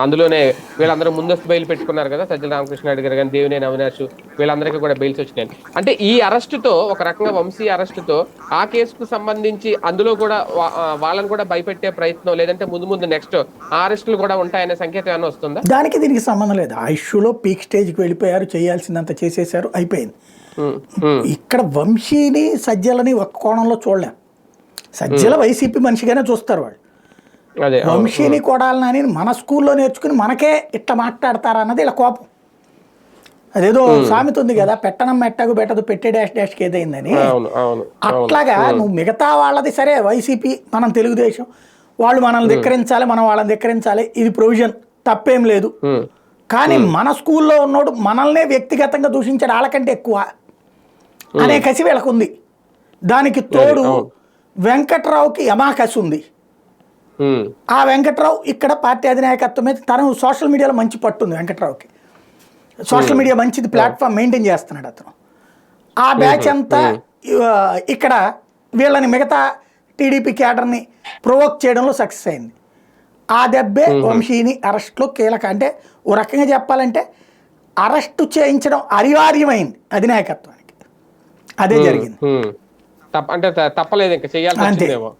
అందులోనే వీళ్ళందరూ ముందస్తు బెయిల్ పెట్టుకున్నారు కదా, సజ్జల రామకృష్ణారెడ్డి గారు కానీ, దేవినేని అవినాష్, వీళ్ళందరికీ కూడా బెయిల్స్ వచ్చినాయి. అంటే ఈ అరెస్టుతో ఒక రకంగా వంశీ అరెస్టుతో ఆ కేసుకు సంబంధించి అందులో కూడా వాళ్ళని కూడా భయపెట్టే ప్రయత్నం, లేదంటే ముందు నెక్స్ట్ ఆ అరెస్టులు కూడా ఉంటాయనే సంకేతం ఏమైనా వస్తుందా? దానికి దీనికి సంబంధం లేదు. ఆ ఇష్యూలో పీక్ స్టేజ్కి వెళ్ళిపోయారు, చేయాల్సిందంత చేసేసారు, అయిపోయింది. ఇక్కడ వంశీని సజ్జలని ఒక కోణంలో చూడలేం. సజ్జల వైసీపీ మనిషిగానే చూస్తారు వాళ్ళు. వంశీని కొడాలని మన స్కూల్లో నేర్చుకుని మనకే ఇట్లా మాట్లాడతారా అన్నది ఇలా కోపం. అదేదో సామెత ఉంది కదా, పెట్టనం మెట్టకు పెట్టదు పెట్టే డాష్ డాష్కి ఏదైందని. అట్లాగా నువ్వు మిగతా వాళ్ళది సరే, వైసీపీ మనం తెలుగుదేశం, వాళ్ళు మనల్ని ధిక్కరించాలి, మనం వాళ్ళని ధిక్కరించాలి, ఇది ప్రొవిజన్, తప్పేం లేదు. కానీ మన స్కూల్లో ఉన్నోడు మనల్నే వ్యక్తిగతంగా దూషించాడు, వాళ్ళకంటే ఎక్కువ అనే కసి వీళ్ళకు ఉంది. దానికి తోడు వెంకట్రావుకి యమాకసి ఉంది. ఆ వెంకట్రావు ఇక్కడ పార్టీ అధినాయకత్వం మీద తను సోషల్ మీడియాలో మంచి పట్టుంది. వెంకట్రావుకి సోషల్ మీడియా మంచిది ప్లాట్ఫామ్ మెయింటైన్ చేస్తున్నాడు అతను. ఆ బ్యాచ్ అంతా ఇక్కడ వీళ్ళని మిగతా టీడీపీ క్యాడర్ని ప్రొవోక్ చేయడంలో సక్సెస్ అయింది. ఆ దెబ్బే వంశీని అరెస్ట్లో కీలక. అంటే ఓ రకంగా చెప్పాలంటే అరెస్టు చేయించడం అనివార్యమైంది అధినాయకత్వానికి, అదే జరిగింది. అంటే తప్పలేదు, ఇంకా చేయాల్సిందేమో.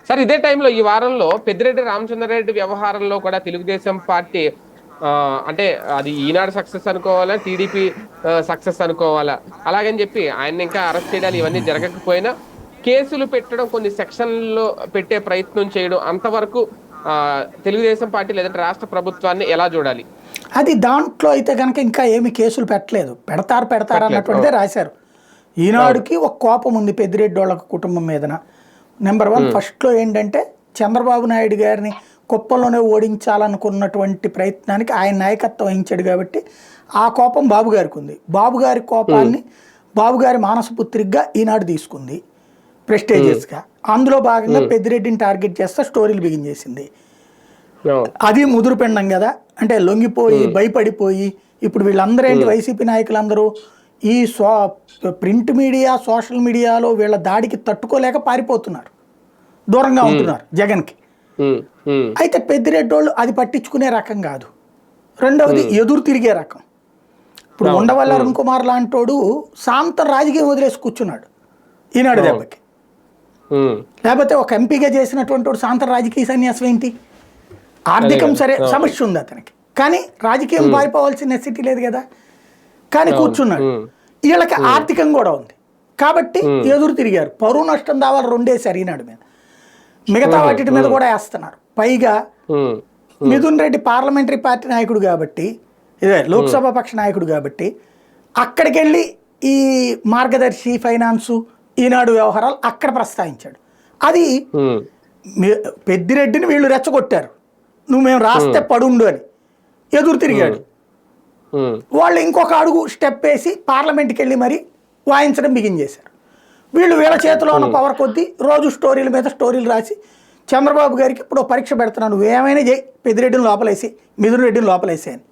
సార్, ఇదే టైంలో ఈ వారంలో పెద్దిరెడ్డి రామచంద్రారెడ్డి వ్యవహారంలో కూడా తెలుగుదేశం పార్టీ అంటే అది ఈనాడు సక్సెస్ అనుకోవాలా, టీడీపీ సక్సెస్ అనుకోవాలా, అలాగని చెప్పి ఆయన ఇంకా అరెస్ట్ చేయడాలు ఇవన్నీ జరగకపోయినా కేసులు పెట్టడం, కొన్ని సెక్షన్లో పెట్టే ప్రయత్నం చేయడం, అంతవరకు తెలుగుదేశం పార్టీ లేదంటే రాష్ట్ర ప్రభుత్వాన్ని ఎలా చూడాలి? అది దాంట్లో అయితే కనుక ఇంకా ఏమి కేసులు పెట్టలేదు, పెడతారు అన్నటువంటిదే రాశారు. ఈనాడుకి ఒక కోపం ఉంది పెద్దిరెడ్డి వాళ్ళ కుటుంబం మీదన. నెంబర్ 1 ఫస్ట్లో ఏంటంటే చంద్రబాబు నాయుడు గారిని కుప్పంలోనే ఓడించాలనుకున్నటువంటి ప్రయత్నానికి ఆయన నాయకత్వం వహించాడు కాబట్టి ఆ కోపం బాబు గారికి ఉంది. బాబు గారి కోపాన్ని బాబు గారి మానసపుత్రికగా ఈనాడు తీసుకుంది ప్రెస్టేజియస్గా. అందులో భాగంగా పెద్దిరెడ్డిని టార్గెట్ చేస్తా స్టోరీలు బిగించేసింది. అది ముదురుపెండం కదా, అంటే లొంగిపోయి భయపడిపోయి ఇప్పుడు వీళ్ళందరూ ఏంటి, వైసీపీ నాయకులందరూ ఈ ప్రింట్ మీడియా సోషల్ మీడియాలో వీళ్ళ దాడికి తట్టుకోలేక పారిపోతున్నారు, దూరంగా ఉంటున్నారు జగన్కి. అయితే పెద్దిరెడ్డి వాళ్ళు అది పట్టించుకునే రకం కాదు. రెండవది ఎదురు తిరిగే రకం. ఇప్పుడు ఉండవల్లి అరుణ్ కుమార్ లాంటోడు సాంతం రాజకీయం వదిలేసి కూర్చున్నాడు ఈనాడు దెబ్బకి. లేకపోతే ఒక ఎంపీగా చేసినటువంటి వాడు సాంతం రాజకీయ సన్యాసం ఏంటి? ఆర్థికం సరే సమస్య ఉంది అతనికి, కానీ రాజకీయం పారిపోవాల్సిన నెసిటీ లేదు కదా, కానీ కూర్చున్నాడు. వీళ్ళకి ఆర్థికం కూడా ఉంది కాబట్టి ఎదురు తిరిగారు. పరువు నష్టం దావాలు 2 వేశారు ఈనాడు మీద, మిగతా వాటి మీద కూడా వేస్తున్నారు. పైగా మిథున్ రెడ్డి పార్లమెంటరీ పార్టీ నాయకుడు కాబట్టి, ఇదే లోక్సభ పక్ష నాయకుడు కాబట్టి అక్కడికి వెళ్ళి ఈ మార్గదర్శి ఫైనాన్సు ఈనాడు వ్యవహారాలు అక్కడ ప్రస్తావించాడు. అది పెద్దిరెడ్డిని వీళ్ళు రెచ్చగొట్టారు, నువ్వు మేము రాస్తే పడుండు అని. ఎదురు తిరిగాడు. వాళ్ళు ఇంకొక అడుగు స్టెప్ వేసి పార్లమెంట్కి వెళ్ళి మరి వాయించడం బిగించేశారు. వీళ్ళు వీళ్ళ చేతిలో ఉన్న పవర్ కొద్దీ రోజు స్టోరీల మీద స్టోరీలు రాసి చంద్రబాబు గారికి ఇప్పుడు పరీక్ష పెడుతున్నాను, నువ్వు ఏమైనా చేయి, పెద్దిరెడ్డిని లోపలేసి మిథున్ రెడ్డిని లోపలేసి అని.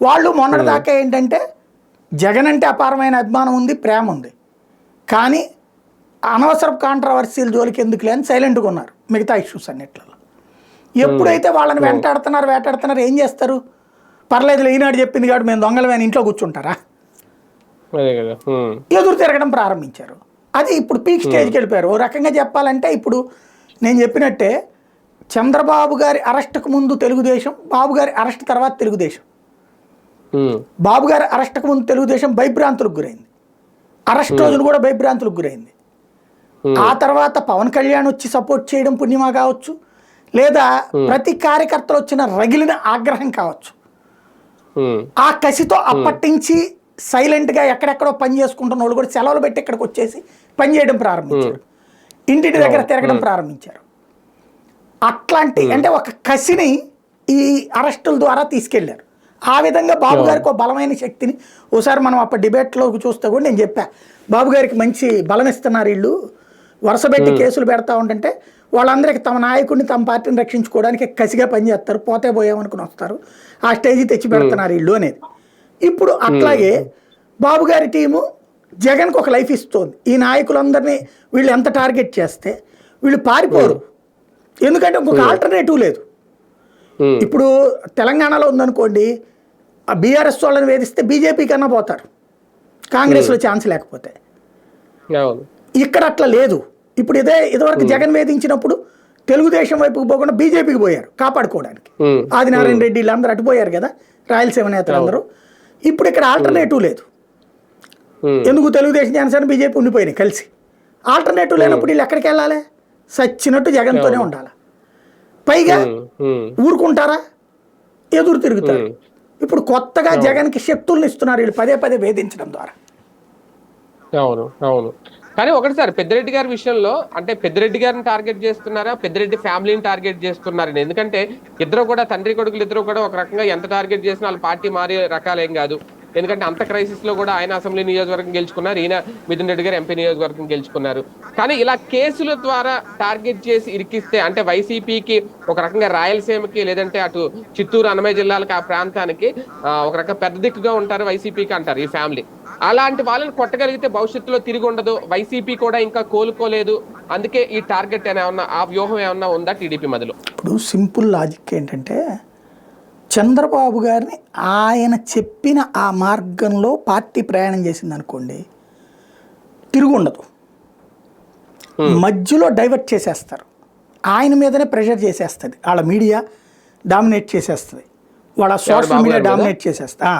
వాళ్ళు మొన్నటిదాకా ఏంటంటే జగన్ అంటే అపారమైన అభిమానం ఉంది, ప్రేమ ఉంది, కానీ అనవసరపు కాంట్రవర్సీల జోలికి ఎందుకు లేని సైలెంట్గా ఉన్నారు మిగతా ఇష్యూస్ అన్నిట్లలో. ఎప్పుడైతే వాళ్ళని వేటాడుతున్నారు ఏం చేస్తారు? పర్లేదు ఈనాడు చెప్పింది కాబట్టి మేము దొంగలమైన ఇంట్లో కూర్చుంటారా? ఎదురు తిరగడం ప్రారంభించారు. అది ఇప్పుడు పీక్ స్టేజ్కి వెళ్ళిపోయారు. ఓ రకంగా చెప్పాలంటే ఇప్పుడు నేను చెప్పినట్టే చంద్రబాబు గారి అరెస్ట్కు ముందు తెలుగుదేశం, బాబు గారి అరెస్ట్ తర్వాత తెలుగుదేశం. బాబు గారి అరెస్ట్కు ముందు తెలుగుదేశం భయభ్రాంతులకు గురైంది, అరెస్ట్ రోజులు కూడా భయభ్రాంతులకు గురైంది. ఆ తర్వాత పవన్ కళ్యాణ్ వచ్చి సపోర్ట్ చేయడం పుణ్యమా కావచ్చు, లేదా ప్రతి కార్యకర్తలు వచ్చిన రగిలిన ఆగ్రహం కావచ్చు. ఆ కసితో అప్పటి నుంచి సైలెంట్గా ఎక్కడెక్కడో పని చేసుకుంటున్న వాళ్ళు కూడా సెలవులు పెట్టి ఇక్కడికి వచ్చేసి పని చేయడం ప్రారంభించారు, ఇంటింటి దగ్గర తిరగడం ప్రారంభించారు. అట్లాంటి అంటే ఒక కసిని ఈ అరెస్టుల ద్వారా తీసుకెళ్లారు. ఆ విధంగా బాబు గారికి ఒక బలమైన శక్తిని ఓసారి మనం అప్పుడు డిబేట్లో చూస్తే కూడా నేను చెప్పా, బాబు గారికి మంచి బలం ఇస్తున్నారు వీళ్ళు, వరుసపెట్టి కేసులు పెడతా ఉంటుంటే వాళ్ళందరికీ తమ నాయకుడిని తమ పార్టీని రక్షించుకోవడానికి కసిగా పనిచేస్తారు, పోతే పోయామనుకుని వస్తారు, ఆ స్టేజ్ తెచ్చి పెడుతున్నారు వీళ్ళు అనేది. ఇప్పుడు అట్లాగే బాబు గారి టీము జగన్కి ఒక లైఫ్ ఇస్తుంది. ఈ నాయకులందరినీ వీళ్ళు ఎంత టార్గెట్ చేస్తే వీళ్ళు పారిపోరు, ఎందుకంటే ఇంకొక ఆల్టర్నేటివ్ లేదు. ఇప్పుడు తెలంగాణలో ఉందనుకోండి, ఆ బీఆర్ఎస్ వాళ్ళని వేధిస్తే బీజేపీ కన్నా పోతారు, కాంగ్రెస్లో ఛాన్స్ లేకపోతే. ఇక్కడ అట్లా లేదు. ఇప్పుడు ఇదివరకు జగన్ వేధించినప్పుడు తెలుగుదేశం వైపుకి పోకుండా బీజేపీకి పోయారు కాపాడుకోవడానికి. ఆదినారాయణ రెడ్డి వీళ్ళందరూ అటుపోయారు కదా, రాయలసీమ నేతలందరూ. ఇప్పుడు ఇక్కడ ఆల్టర్నేటివ్ లేదు. ఎందుకు తెలుగుదేశం జనసేన బీజేపీ ఉండిపోయినాయి కలిసి. ఆల్టర్నేటివ్ లేనప్పుడు వీళ్ళు ఎక్కడికి వెళ్ళాలి? సచ్చినట్టు జగన్తోనే ఉండాలి. పైగా ఊరుకుంటారా? ఎదురు తిరుగుతారు. ఇప్పుడు కొత్తగా జగన్కి శక్తులను ఇస్తున్నారు వీళ్ళు పదే పదే వేధించడం ద్వారా. అవును అవును. కానీ ఒకటి సార్, పెద్దిరెడ్డి గారి విషయంలో అంటే పెద్దిరెడ్డి గారిని టార్గెట్ చేస్తున్నారా, పెద్దిరెడ్డి ఫ్యామిలీని టార్గెట్ చేస్తున్నారని? ఎందుకంటే ఇద్దరు కూడా తండ్రి కొడుకులు ఇద్దరు కూడా ఒక రకంగా ఎంత టార్గెట్ చేసినా వాళ్ళ పార్టీ మారే రకాలేం కాదు. ఎందుకంటే అంత క్రైసిస్ లో కూడా ఆయన అసెంబ్లీ నియోజకవర్గం గెలుచుకున్నారు, ఈయన మిథున్ రెడ్డి గారు ఎంపీ నియోజకవర్గం గెలుచుకున్నారు. కానీ ఇలా కేసుల ద్వారా టార్గెట్ చేసి ఇరికిస్తే అంటే వైసీపీకి ఒక రకంగా రాయలసీమకి లేదంటే అటు చిత్తూరు అన్నమయ్య జిల్లాలకు ఆ ప్రాంతానికి ఒక రకంగా పెద్ద దిక్కుగా ఉంటారు వైసీపీకి అంటారు ఈ ఫ్యామిలీ. అలాంటి వాళ్ళని కొట్టగలిగితే భవిష్యత్తులో తిరిగి ఉండదు, వైసీపీ కూడా ఇంకా కోలుకోలేదు, అందుకే ఈ టార్గెట్ ఏమన్నా ఆ వ్యూహం ఏమన్నా ఉందా టీడీపీ మధ్యలో? ఇప్పుడు సింపుల్ లాజిక్ ఏంటంటే, చంద్రబాబు గారిని ఆయన చెప్పిన ఆ మార్గంలో పార్టీ ప్రయాణం చేసింది అనుకోండి, తిరుగు ఉండదు. మధ్యలో డైవర్ట్ చేసేస్తారు, ఆయన మీదనే ప్రెషర్ చేసేస్తుంది, వాళ్ళ మీడియా డామినేట్ చేసేస్తుంది, వాళ్ళ సోషల్ మీడియా డామినేట్ చేసేస్తా.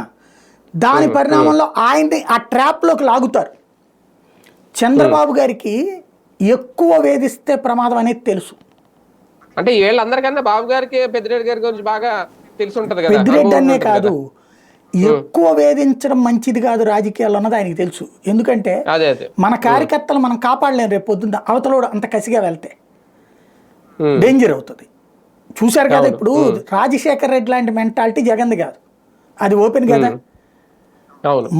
దాని పరిణామంలో ఆయన్ని ఆ ట్రాప్లోకి లాగుతారు. చంద్రబాబు గారికి ఎక్కువ వేధిస్తే ప్రమాదం అనేది తెలుసు. అంటే వీళ్ళందరికన్నా బాబు గారికి పెద్దిరెడ్డి గారి గురించి బాగా తెలిసి ఉంటది కదా. పెద్దిరెడ్డి అనే కాదు, ఎక్కువ వేధించడం మంచిది కాదు రాజకీయాల్లో అన్నది ఆయనకి తెలుసు. ఎందుకంటే మన కార్యకర్తలు మనం కాపాడలేము, రేపు పొద్దున్న అవతల అంత కసిగా వెళ్తే డేంజర్ అవుతుంది. చూశారు కదా, ఇప్పుడు రాజశేఖర్ రెడ్డి లాంటి మెంటాలిటీ జగన్ది కాదు, అది ఓపెన్ కదా.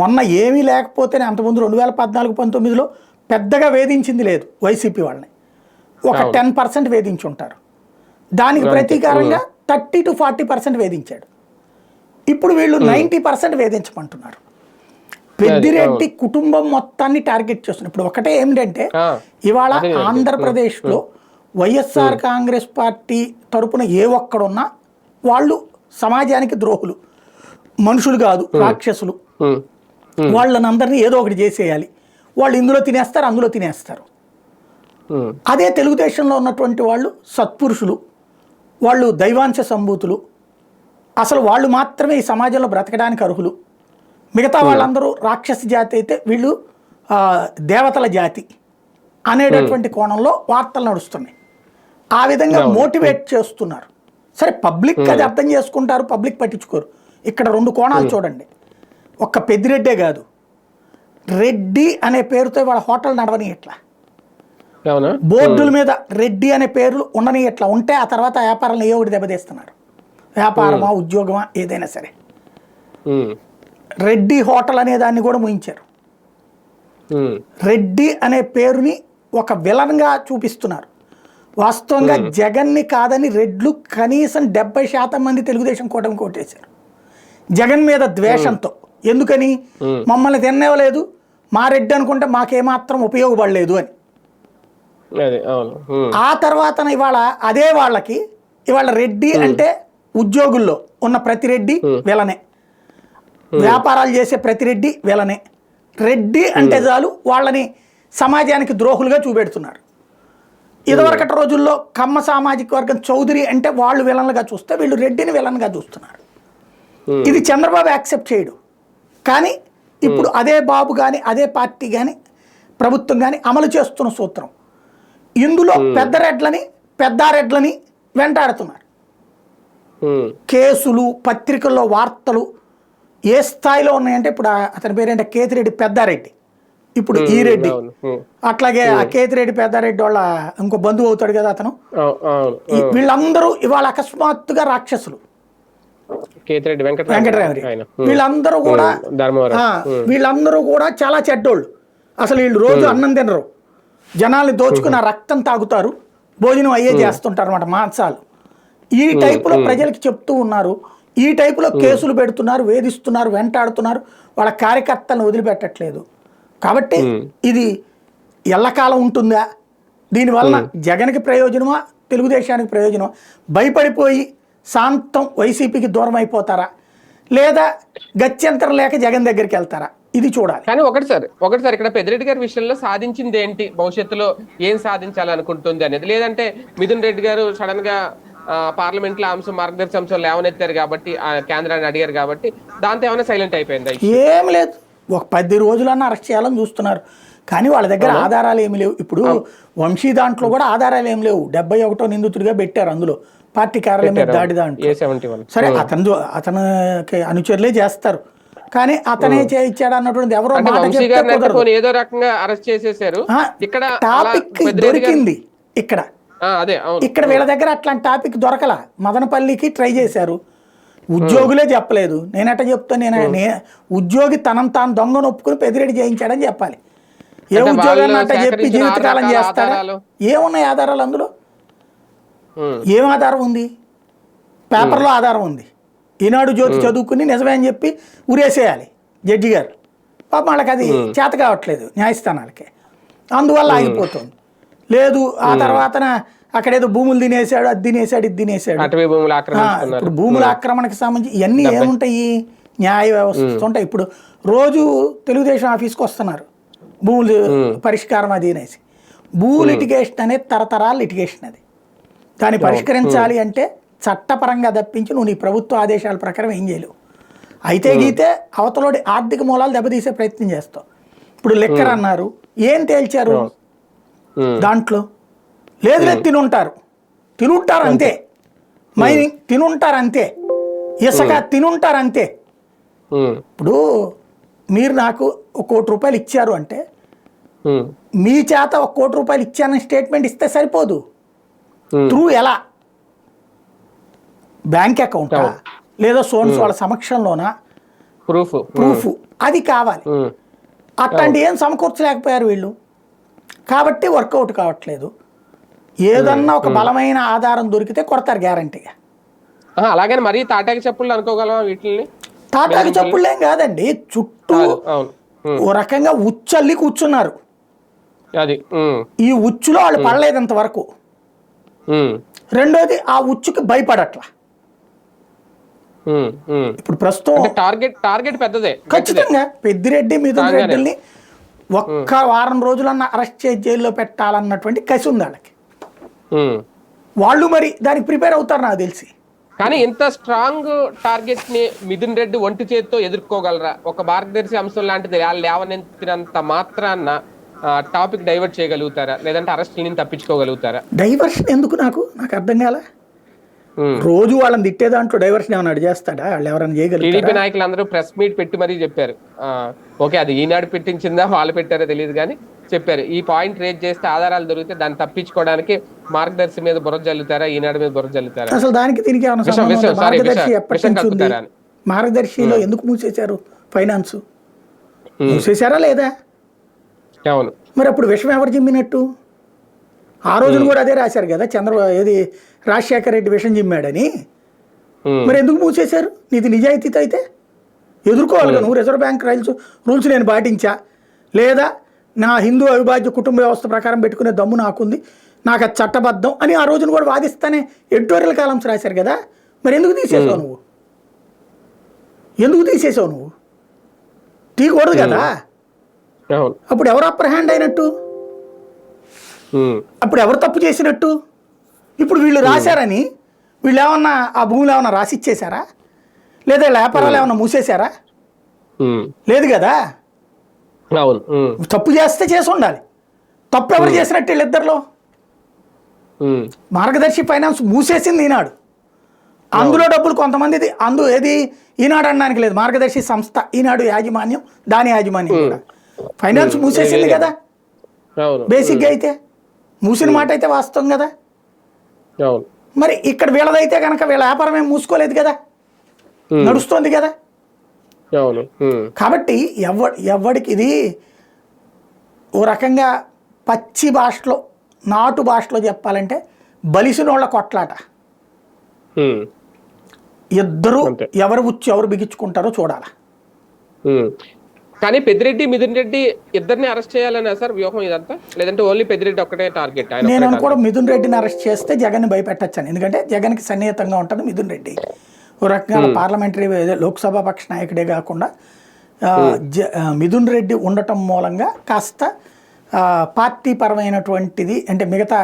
మొన్న ఏమీ లేకపోతేనే అంతకుముందు 2014-19లో పెద్దగా వేధించింది లేదు వైసీపీ వాళ్ళని, ఒక 10% వేధించి ఉంటారు. దానికి ప్రతీకారంగా 30 to 40% వేధించాడు. ఇప్పుడు వీళ్ళు 90% వేధించమంటున్నారు. పెద్దిరెడ్డి కుటుంబం మొత్తాన్ని టార్గెట్ చేస్తున్నారు. ఇప్పుడు ఒకటే ఏమిటంటే, ఇవాళ ఆంధ్రప్రదేశ్లో వైఎస్ఆర్ కాంగ్రెస్ పార్టీ తరపున ఏ ఒక్కడున్నా వాళ్ళు సమాజానికి ద్రోహులు, మనుషులు కాదు రాక్షసులు. వాళ్ళని అందరినీ ఏదో ఒకటి చేసేయాలి, వాళ్ళు ఇందులో తినేస్తారు అందులో తినేస్తారు. అదే తెలుగుదేశంలో ఉన్నటువంటి వాళ్ళు సత్పురుషులు, వాళ్ళు దైవాంశ సంభూతులు, అసలు వాళ్ళు మాత్రమే ఈ సమాజంలో బ్రతకడానికి అర్హులు. మిగతా వాళ్ళందరూ రాక్షస జాతి అయితే వీళ్ళు దేవతల జాతి అనేటటువంటి కోణంలో వార్తలు నడుస్తున్నాయి. ఆ విధంగా మోటివేట్ చేస్తున్నారు. సరే, పబ్లిక్ అది అర్థం చేసుకుంటారు, పబ్లిక్ పట్టించుకోరు. ఇక్కడ రెండు కోణాలు చూడండి. ఒక్క పెద్దిరెడ్డే కాదు, రెడ్డి అనే పేరుతో వాళ్ళ హోటల్ నడవని ఎట్లా, బోర్డుల మీద రెడ్డి అనే పేర్లు ఉండని ఎట్లా ఉంటే ఆ తర్వాత వ్యాపారాలను ఏ ఒకటి దెబ్బతీస్తున్నారు. వ్యాపారమా ఉద్యోగమా ఏదైనా సరే, రెడ్డి హోటల్ అనే దాన్ని కూడా ముయించారు. రెడ్డి అనే పేరుని ఒక విలన్గా చూపిస్తున్నారు. వాస్తవంగా జగన్ని కాదని రెడ్లు కనీసం 70% మంది తెలుగుదేశం కూటమి కోటేశారు జగన్ మీద ద్వేషంతో. ఎందుకని? మమ్మల్ని తినేవలేదు, మా రెడ్డి అనుకుంటే మాకేమాత్రం ఉపయోగపడలేదు అని. ఆ తర్వాత ఇవాళ అదే వాళ్ళకి ఇవాళ రెడ్డి అంటే ఉద్యోగుల్లో ఉన్న ప్రతి రెడ్డి విలనే, వ్యాపారాలు చేసే ప్రతి రెడ్డి విలనే. రెడ్డి అంటే చాలు వాళ్ళని సమాజానికి ద్రోహులుగా చూపెడుతున్నారు. ఇదివరకటి రోజుల్లో కమ్మ సామాజిక వర్గం చౌదరి అంటే వాళ్ళు విలన్లుగా చూస్తే వీళ్ళు రెడ్డిని విలన్గా చూస్తున్నారు. ఇది చంద్రబాబు యాక్సెప్ట్ చేయడు. కానీ ఇప్పుడు అదే బాబు కానీ అదే పార్టీ కానీ ప్రభుత్వం కానీ అమలు చేస్తున్న సూత్రం, ఇందులో పెద్ద రెడ్లని పెద్దారెడ్లని వెంటాడుతున్నారు. ఉమ్, కేసులు, పత్రికల్లో వార్తలు ఏ స్థాయిలో ఉన్నాయంటే ఇప్పుడు అతని పేరేంటే కేతిరెడ్డి పెద్దారెడ్డి, ఇప్పుడు ఈ రెడ్డి, అవును, అట్లాగే ఆ కేతిరెడ్డి పెద్దారెడ్డి వాళ్ళ ఇంకో బంధువు అవుతాడు కదా అతను. అవును. వీళ్ళందరూ ఇవాళ అకస్మాత్తుగా రాక్షసులు. కేతిరెడ్డి వెంకటరామరెడ్డి వీళ్ళందరూ కూడా ధర్మవరం. వీళ్ళందరూ కూడా చాలా చెడ్డోళ్ళు. అసలు వీళ్ళు రోజు అన్నం తినరు, జనాల్ని దోచుకున్న రక్తం తాగుతారు, భోజనం అయ్యే చేస్తుంటారు అనమాట, మాంసాలు. ఈ టైపులో ప్రజలకి చెప్తూ ఉన్నారు, ఈ టైపులో కేసులు పెడుతున్నారు, వేధిస్తున్నారు, వెంటాడుతున్నారు, వాళ్ళ కార్యకర్తలను వదిలిపెట్టట్లేదు. కాబట్టి ఇది ఎల్లకాలం ఉంటుందా? దీనివల్ల జగన్కి ప్రయోజనమా, తెలుగుదేశానికి ప్రయోజనమా? భయపడిపోయి శాంతం వైసీపీకి దూరం అయిపోతారా, లేదా గత్యంతరం లేక జగన్ దగ్గరికి వెళ్తారా? ఇది చూడాలి. కానీ ఒకటిసారి ఇక్కడ పెద్దిరెడ్డి గారి విషయంలో సాధించింది ఏంటి, భవిష్యత్తులో ఏం సాధించాలనుకుంటుంది అనేది, లేదంటే మిథున్ రెడ్డి గారు సడన్ గా పార్లమెంట్ లో అంశం, మార్గదర్శి అంశం లేవనెత్తారు కాబట్టి, కేంద్రాన్ని అడిగారు కాబట్టి దాంతో ఏమైనా సైలెంట్ అయిపోయింది? ఏం లేదు, ఒక 10 రోజులన్నా అరెస్ట్ చేయాలని చూస్తున్నారు, కానీ వాళ్ళ దగ్గర ఆధారాలు ఏమి లేవు. ఇప్పుడు వంశీ దాంట్లో కూడా ఆధారాలు ఏమి లేవు. 71వ నిందితుడిగా పెట్టారు, అందులో పార్టీ కార్యాలయం మీద దాడి దాంట్లో. సరే, అతనికి అనుచరులే చేస్తారు, కానీ అతనే చేయించాడు అన్నటువంటి ఎవరో ఏదో రకంగా అరెస్ట్ చేసేసారు. ఇక్కడ టాపిక్ దొరికింది, ఇక్కడ వీళ్ళ దగ్గర అట్లాంటి టాపిక్ దొరకల. మదనపల్లికి ట్రై చేశారు, ఉద్యోగులే చెప్పలేదు. నేనట చెప్తా, ఉద్యోగి తనను తాను దొంగను ఒప్పుకుని పెద్దిరెడ్డి చేయించాడని చెప్పాలి. ఏ ఉద్యోగాన్ని అట్ట చెప్పి జీవితకాలం చేస్తాడా? ఏమున్నాయి ఆధారాలు అందులో? ఏం ఆధారం ఉంది? పేపర్లో ఆధారం ఉంది. ఈనాడు జ్యోతి చదువుకుని నిజమే అని చెప్పి ఉరేసేయాలి జడ్జి గారు. పాపం వాళ్ళకి అది చేత కావట్లేదు న్యాయస్థానాలకి, అందువల్ల ఆగిపోతుంది. లేదు, ఆ తర్వాతన అక్కడేదో భూములు తినేసాడు, అది తినేసాడు, ఇది తినేసాడు. ఇప్పుడు భూముల ఆక్రమణకు సంబంధించి ఇవన్నీ ఏముంటాయి? న్యాయ వ్యవస్థ ఉంటాయి. ఇప్పుడు రోజు తెలుగుదేశం ఆఫీస్కి వస్తున్నారు భూములు పరిష్కారం అది అనేసి. భూ లిటిగేషన్ అనేది తరతరాల లిటిగేషన్, అది దాన్ని పరిష్కరించాలి అంటే చట్టపరంగా తప్పించి నువ్వు నీ ప్రభుత్వ ఆదేశాల ప్రకారం ఏం చేయలేవు. అయితే గీతే అవతలోడి ఆర్థిక మూలాలు దెబ్బతీసే ప్రయత్నం చేస్తావు. ఇప్పుడు లెక్కర్ అన్నారు, ఏం తేల్చారు దాంట్లో? లేదు, తినుంటారు అంతే, మైనింగ్ తినుంటారు అంతే, ఇసుక తినుంటారు అంతే. ఇప్పుడు మీరు నాకు ₹1 కోటి ఇచ్చారు అంటే మీ చేత ₹1 కోటి ఇచ్చానని స్టేట్మెంట్ ఇస్తే సరిపోదు. త్రూ ఎలా? బ్యాంక్ అకౌంటా, లేదా సోన్స్ వాళ్ళ సమక్షంలోనా ప్రూఫ్ అది కావాలి. అట్లాంటి ఏం సమకూర్చలేకపోయారు వీళ్ళు, కాబట్టి వర్కౌట్ కావట్లేదు. ఏదన్నా ఒక బలమైన ఆధారం దొరికితే కొడతారు గ్యారంటీగా. అలాగే మరి తాటాకి చెప్పులు అనుకోగలమా వీటిని? తాటాకి చెప్పులేం కాదండి, చుట్టూ ఓ రకంగా ఉచ్చల్లి కూర్చున్నారు. ఈ ఉచ్చులో వాళ్ళు పడలేదు ఇంతవరకు. రెండోది, ఆ ఉచ్చుకి భయపడట్లా. ఇప్పుడు ప్రస్తుతం టార్గెట్ పెద్దదే ఖచ్చితంగా. పెద్దిరెడ్డి, మిథున్ రెడ్డిని ఒక్క వారం రోజులన్నా అరెస్ట్ చేసి జైల్లో పెట్టాలన్నటువంటి కసి ఉంది వాళ్ళకి. వాళ్ళు మరి దానికి ప్రిపేర్ అవుతారు నాకు తెలిసి. కానీ ఇంత స్ట్రాంగ్ టార్గెట్ ని మిథున్ రెడ్డి ఒంటి చేతితో ఎదుర్కోగలరా? ఒక మార్గదర్శి అంశం లాంటిది లేవనెత్తినంత మాత్రాన్న టాపిక్ డైవర్ట్ చేయగలుగుతారా, లేదంటే అరెస్ట్ నుంచి తప్పించుకోగలుగుతారా? డైవర్షన్ ఎందుకు? నాకు అర్థం కాల. రోజు వాళ్ళని తిట్టే దాంట్లో డైవర్షన్ ఏమన్నా చేస్తాడా? వాళ్ళు ఎవరైనా చేయగలుగుతారా? టీడీపీ నాయకులందరూ ప్రెస్ మీట్ పెట్టి మరీ చెప్పారు. ఓకే, అది ఈనాడు పెట్టించిందా వాళ్ళు పెట్టారో తెలియదు కానీ చెప్పారు, ఈ పాయింట్ రేజ్ చేస్తే ఆధారాలు దొరికితే దాన్ని తప్పించుకోవడానికి మార్గదర్శి మీద బుర్ర జల్లుతారా, ఈనాడు మీద బుర్ర జల్లుతారా? అసలు దానికి దీనికి మార్గదర్శి ఎప్పటి నుంచి ఉంది? మార్గదర్శిలో ఎందుకు మూసేశారు? ఫైనాన్స్ మూసేశారా లేదా? అవును. మరి అప్పుడు విషయం ఎవరు జిమ్మినట్టు? ఆ రోజున కూడా అదే రాశారు కదా, రాజశేఖర రెడ్డి విషం జిమ్మాడని. మరి ఎందుకు మూసేశారు? నీది నిజాయితీతో అయితే ఎదుర్కోవాలి. నువ్వు రిజర్వ్ బ్యాంక్ రూల్స్ నేను పాటించా, లేదా నా హిందూ అవిభాజ్య కుటుంబ వ్యవస్థ ప్రకారం పెట్టుకునే దమ్ము నాకుంది, నాకు అది చట్టబద్ధం అని ఆ రోజున కూడా వాదిస్తానే ఎడిటోరియల్ కాలమ్స్ రాశారు కదా. మరి ఎందుకు తీసేసావు నువ్వు? తీయకూడదు కదా. అప్పుడు ఎవరు అప్పర్ హ్యాండ్ అయినట్టు? అప్పుడు ఎవరు తప్పు చేసినట్టు? ఇప్పుడు వీళ్ళు రాశారని వీళ్ళు ఏమన్నా ఆ భూములు ఏమన్నా రాసిచ్చేశారా, లేదా వ్యాపారాలు ఏమన్నా మూసేశారా? లేదు కదా. తప్పు చేస్తే చేసి ఉండాలి. తప్పు ఎవరు చేసినట్టు వీళ్ళిద్దరిలో? మార్గదర్శి ఫైనాన్స్ మూసేసింది ఈనాడు. అందులో డబ్బులు కొంతమందిది ఏది ఈనాడు అనడానికి లేదు, మార్గదర్శి సంస్థ ఈనాడు యాజమాన్యం, దాని యాజమాన్యం కూడా ఫైనాన్స్ మూసేసింది కదా. బేసిక్గా అయితే మూసిన మాట అయితే వాస్తవం కదా. మరి ఇక్కడ వీళ్ళదైతే కనుక వీళ్ళ వ్యాపారం ఏం మూసుకోలేదు కదా, నడుస్తోంది కదా. కాబట్టి ఎవడికి ఇది ఓ రకంగా పచ్చి భాషలో, నాటు భాషలో చెప్పాలంటే బలిసినోళ్ళ కొట్లాట. ఇద్దరు ఎవరు ఉచ్చి ఎవరు బిగించుకుంటారో చూడాలి. కానీ పెద్దిరెడ్డి, మిథున్ రెడ్డి ఇద్దరిని అరెస్ట్ చేయాలన్నా సార్ వ్యూహం ఇదంతా, లేదంటే ఓన్లీ పెద్దిరెడ్డి ఒక్కటే టార్గెట్? నేను అనుకోవడం మిథున్ రెడ్డిని అరెస్ట్ చేస్తే జగన్ భయపెట్టచ్చాను. ఎందుకంటే జగన్కి సన్నిహితంగా ఉంటుంది మిథున్ రెడ్డి. ఓ రకంగా పార్లమెంటరీ లోక్సభ పక్ష నాయకుడే కాకుండా మిథున్ రెడ్డి ఉండటం మూలంగా కాస్త పార్టీ పరమైనటువంటిది, అంటే మిగతా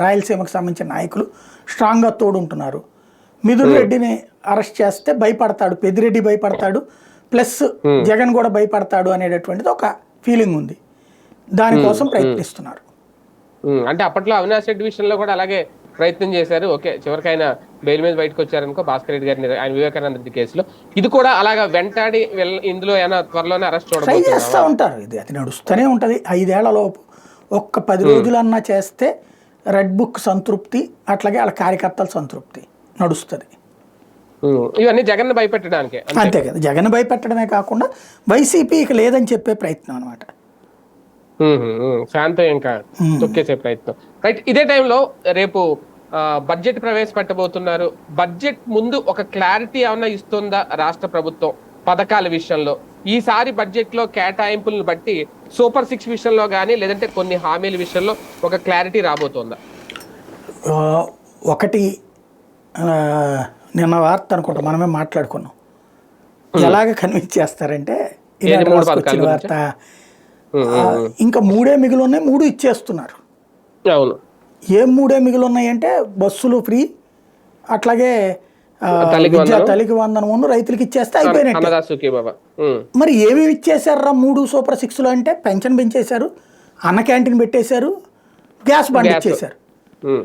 రాయలసీమకు సంబంధించిన నాయకులు స్ట్రాంగ్గా తోడుంటున్నారు. మిథున్ రెడ్డిని అరెస్ట్ చేస్తే భయపడతాడు, పెద్దిరెడ్డి భయపడతాడు, ప్లస్ జగన్ కూడా భయపడతాడు అనేటటువంటిది ఒక ఫీలింగ్ ఉంది. దానికోసం ప్రయత్నిస్తున్నారు. అంటే అప్పట్లో అవినాష్ రెడ్డి విషయంలో కూడా అలాగే ప్రయత్నం చేశారు. ఓకే, చివరికి ఆయన బెయిల్ మీద బయటకు వచ్చారనుకో, భాస్కర్ రెడ్డి గారిని, ఆయన వివేకానంద రెడ్డి కేసులో. ఇది కూడా అలాగా వెంటాడి ఇందులో ఏమైనా త్వరలోనే అరెస్ట్ ట్రై చేస్తూ ఉంటారు. అది నడుస్తూనే ఉంటుంది. 5 ఏళ్ల లోపు ఒక్క 10 రోజులన్నా చేస్తే రెడ్ బుక్ సంతృప్తి, అట్లాగే వాళ్ళ కార్యకర్తల సంతృప్తి నడుస్తుంది. ఇవన్నీ జగన్ భయపెట్టడానికి అంతే కదా. జగన్ భయపెట్టడమే కాకుండా వైసీపీ ఇక లేదని చెప్పే ప్రయత్నం అనమాట. శాంతం ఇంకా తొక్కేసే ప్రయత్నం. రైట్. ఇదే టైంలో రేపు బడ్జెట్ ప్రవేశపెట్టబోతున్నారు. బడ్జెట్ ముందు ఒక క్లారిటీ ఏమన్నా ఇస్తుందా రాష్ట్ర ప్రభుత్వం పథకాల విషయంలో? ఈసారి బడ్జెట్ లో కేటాయింపులను బట్టి సూపర్ 6 విషయంలో కానీ, లేదంటే కొన్ని హామీల విషయంలో ఒక క్లారిటీ రాబోతుందా? ఒకటి నిన్న వార్త అనుకుంటా మనమే మాట్లాడుకున్నాం. ఎలాగ కన్విన్స్ చేస్తారంటే వార్త ఇంకా 3 మిగిలి ఉన్నాయి, 3 ఇచ్చేస్తున్నారు. ఏం 3 మిగిలి ఉన్నాయి అంటే బస్సులు ఫ్రీ, అట్లాగే తల్లికి వందనం రైతులకి ఇచ్చేస్తే అయిపోయినట్టు. మరి ఏమేమి ఇచ్చేసారా 3 సూపర్ 6లో అంటే పెన్షన్ పెంచేశారు, అన్న క్యాంటీన్ పెట్టేశారు, గ్యాస్ బండ్ ఇచ్చేశారు.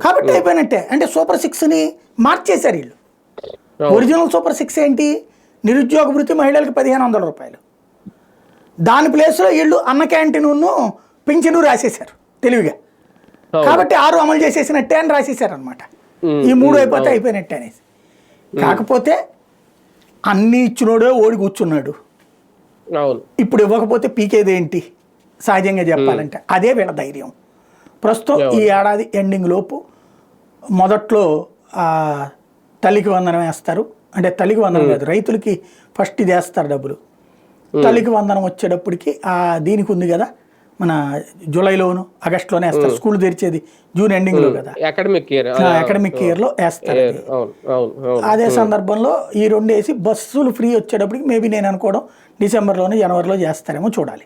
కాబట్టి అయిపోయినట్టే. అంటే సూపర్ 6ని మార్చేశారు వీళ్ళు. ఒరిజినల్ సూపర్ 6 ఏంటి? నిరుద్యోగ భృతి మహిళలకు 1500 రూపాయలు. దాని ప్లేస్లో వీళ్ళు అన్న క్యాంటీన్ పింఛను రాసేశారు తెలివిగా. కాబట్టి 6 అమలు చేసేసినట్టే అని రాసేశారు అనమాట. ఈ 3 అయిపోతే అయిపోయినట్టే అనేసి. కాకపోతే అన్ని ఇచ్చినోడే ఓడి కూర్చున్నాడు. ఇప్పుడు ఇవ్వకపోతే పీకేదేంటి సహజంగా చెప్పాలంటే? అదే వీళ్ళ ధైర్యం. ప్రస్తుతం ఈ ఏడాది ఎండింగ్ లోపు మొదట్లో తల్లికి వందనం వేస్తారు. అంటే తల్లికి వందనం కాదు, రైతులకి ఫస్ట్ ఇది వేస్తారు డబ్బులు. తల్లికి వందనం వచ్చేటప్పటికి దీనికి ఉంది కదా, మన జూలైలోను ఆగస్టులోనే వేస్తారు. స్కూల్ తెరిచేది జూన్ ఎండింగ్లో కదా, అకాడమిక్ ఇయర్లో వేస్తారు. అదే సందర్భంలో ఈ 2 వేసి బస్సులు ఫ్రీ వచ్చేటప్పటికి మేబీ నేను అనుకోవడం డిసెంబర్లోనే జనవరిలో చేస్తారేమో చూడాలి.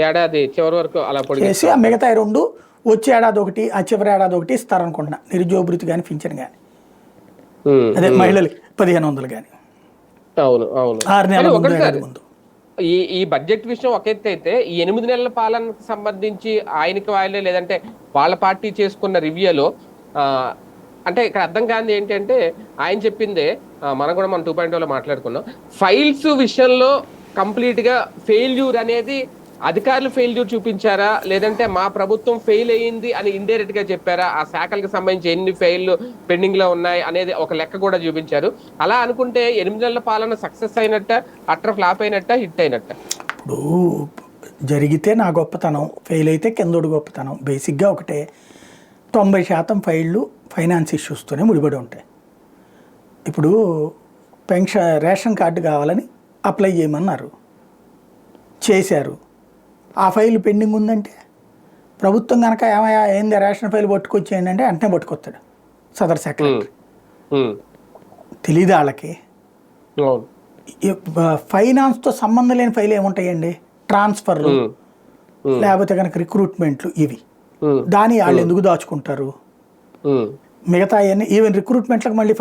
ఏడాది చివరి వరకు అలా చేసి ఆ మిగతా 2 వచ్చే ఏడాది ఒకటి, ఆ చివరి ఏడాది ఒకటి ఇస్తారనుకుంటున్నా. నిరుద్యోగ భృతి కానీ పింఛన్ కానీ, అదే మహిళలకి 1500 కానీ. 6 నెలల ముందు. ఈ బడ్జెట్ విషయం ఒక ఎత్తు అయితే, ఈ 8 నెలల పాలనకు సంబంధించి ఆయనకి వాళ్ళే, లేదంటే వాళ్ళ పార్టీ చేసుకున్న రివ్యూలో అంటే ఇక్కడ అర్థం కానిది ఏంటంటే, ఆయన చెప్పిందే మనం కూడా మన 2.0లో మాట్లాడుకున్నాం. ఫైల్స్ విషయంలో కంప్లీట్ గా ఫెయిల్యూర్ అనేది అధికారులు ఫెయిల్యూర్ చూపించారా, లేదంటే మా ప్రభుత్వం ఫెయిల్ అయ్యింది అని ఇండైరెక్ట్ గా చెప్పారా? ఆ శాఖలకు సంబంధించి ఎన్ని ఫెయిల్ పెండింగ్ లో ఉన్నాయి అనేది ఒక లెక్క కూడా చూపించారు. అలా అనుకుంటే 8 నెలల పాలన సక్సెస్ అయినట్ట, అట్టర్ ఫ్లాప్ అయినట్ట, హిట్ అయినట్ట? ఇప్పుడు జరిగితే నా గొప్పతనం, ఫెయిల్ అయితే కిందోడు గొప్పతనం. బేసిక్గా ఒకటే, 90% ఫైళ్ళు ఫైనాన్స్ ఇష్యూస్తోనే ముడిపడి ఉంటాయి. ఇప్పుడు రేషన్ కార్డు కావాలని అప్లై చేయమన్నారు, చేశారు. ఆ ఫైల్ పెండింగ్ ఉందంటే ప్రభుత్వం కనుక ఏమయ్యా ఏంది రేషన్ ఫైల్ పట్టుకొచ్చేయండి అంటే వెంటనే పట్టుకొస్తాడు సదర్ సెక్రటరీ. తెలీదు వాళ్ళకి. ఫైనాన్స్తో సంబంధం లేని ఫైల్ ఏముంటాయండి? ట్రాన్స్ఫర్లు, లేకపోతే కనుక రిక్రూట్మెంట్లు, ఇవి. దాన్ని వాళ్ళు ఎందుకు దాచుకుంటారు? మిగతా అవన్నీ ఈవెన్ రిక్రూట్మెంట్లకు మళ్ళీ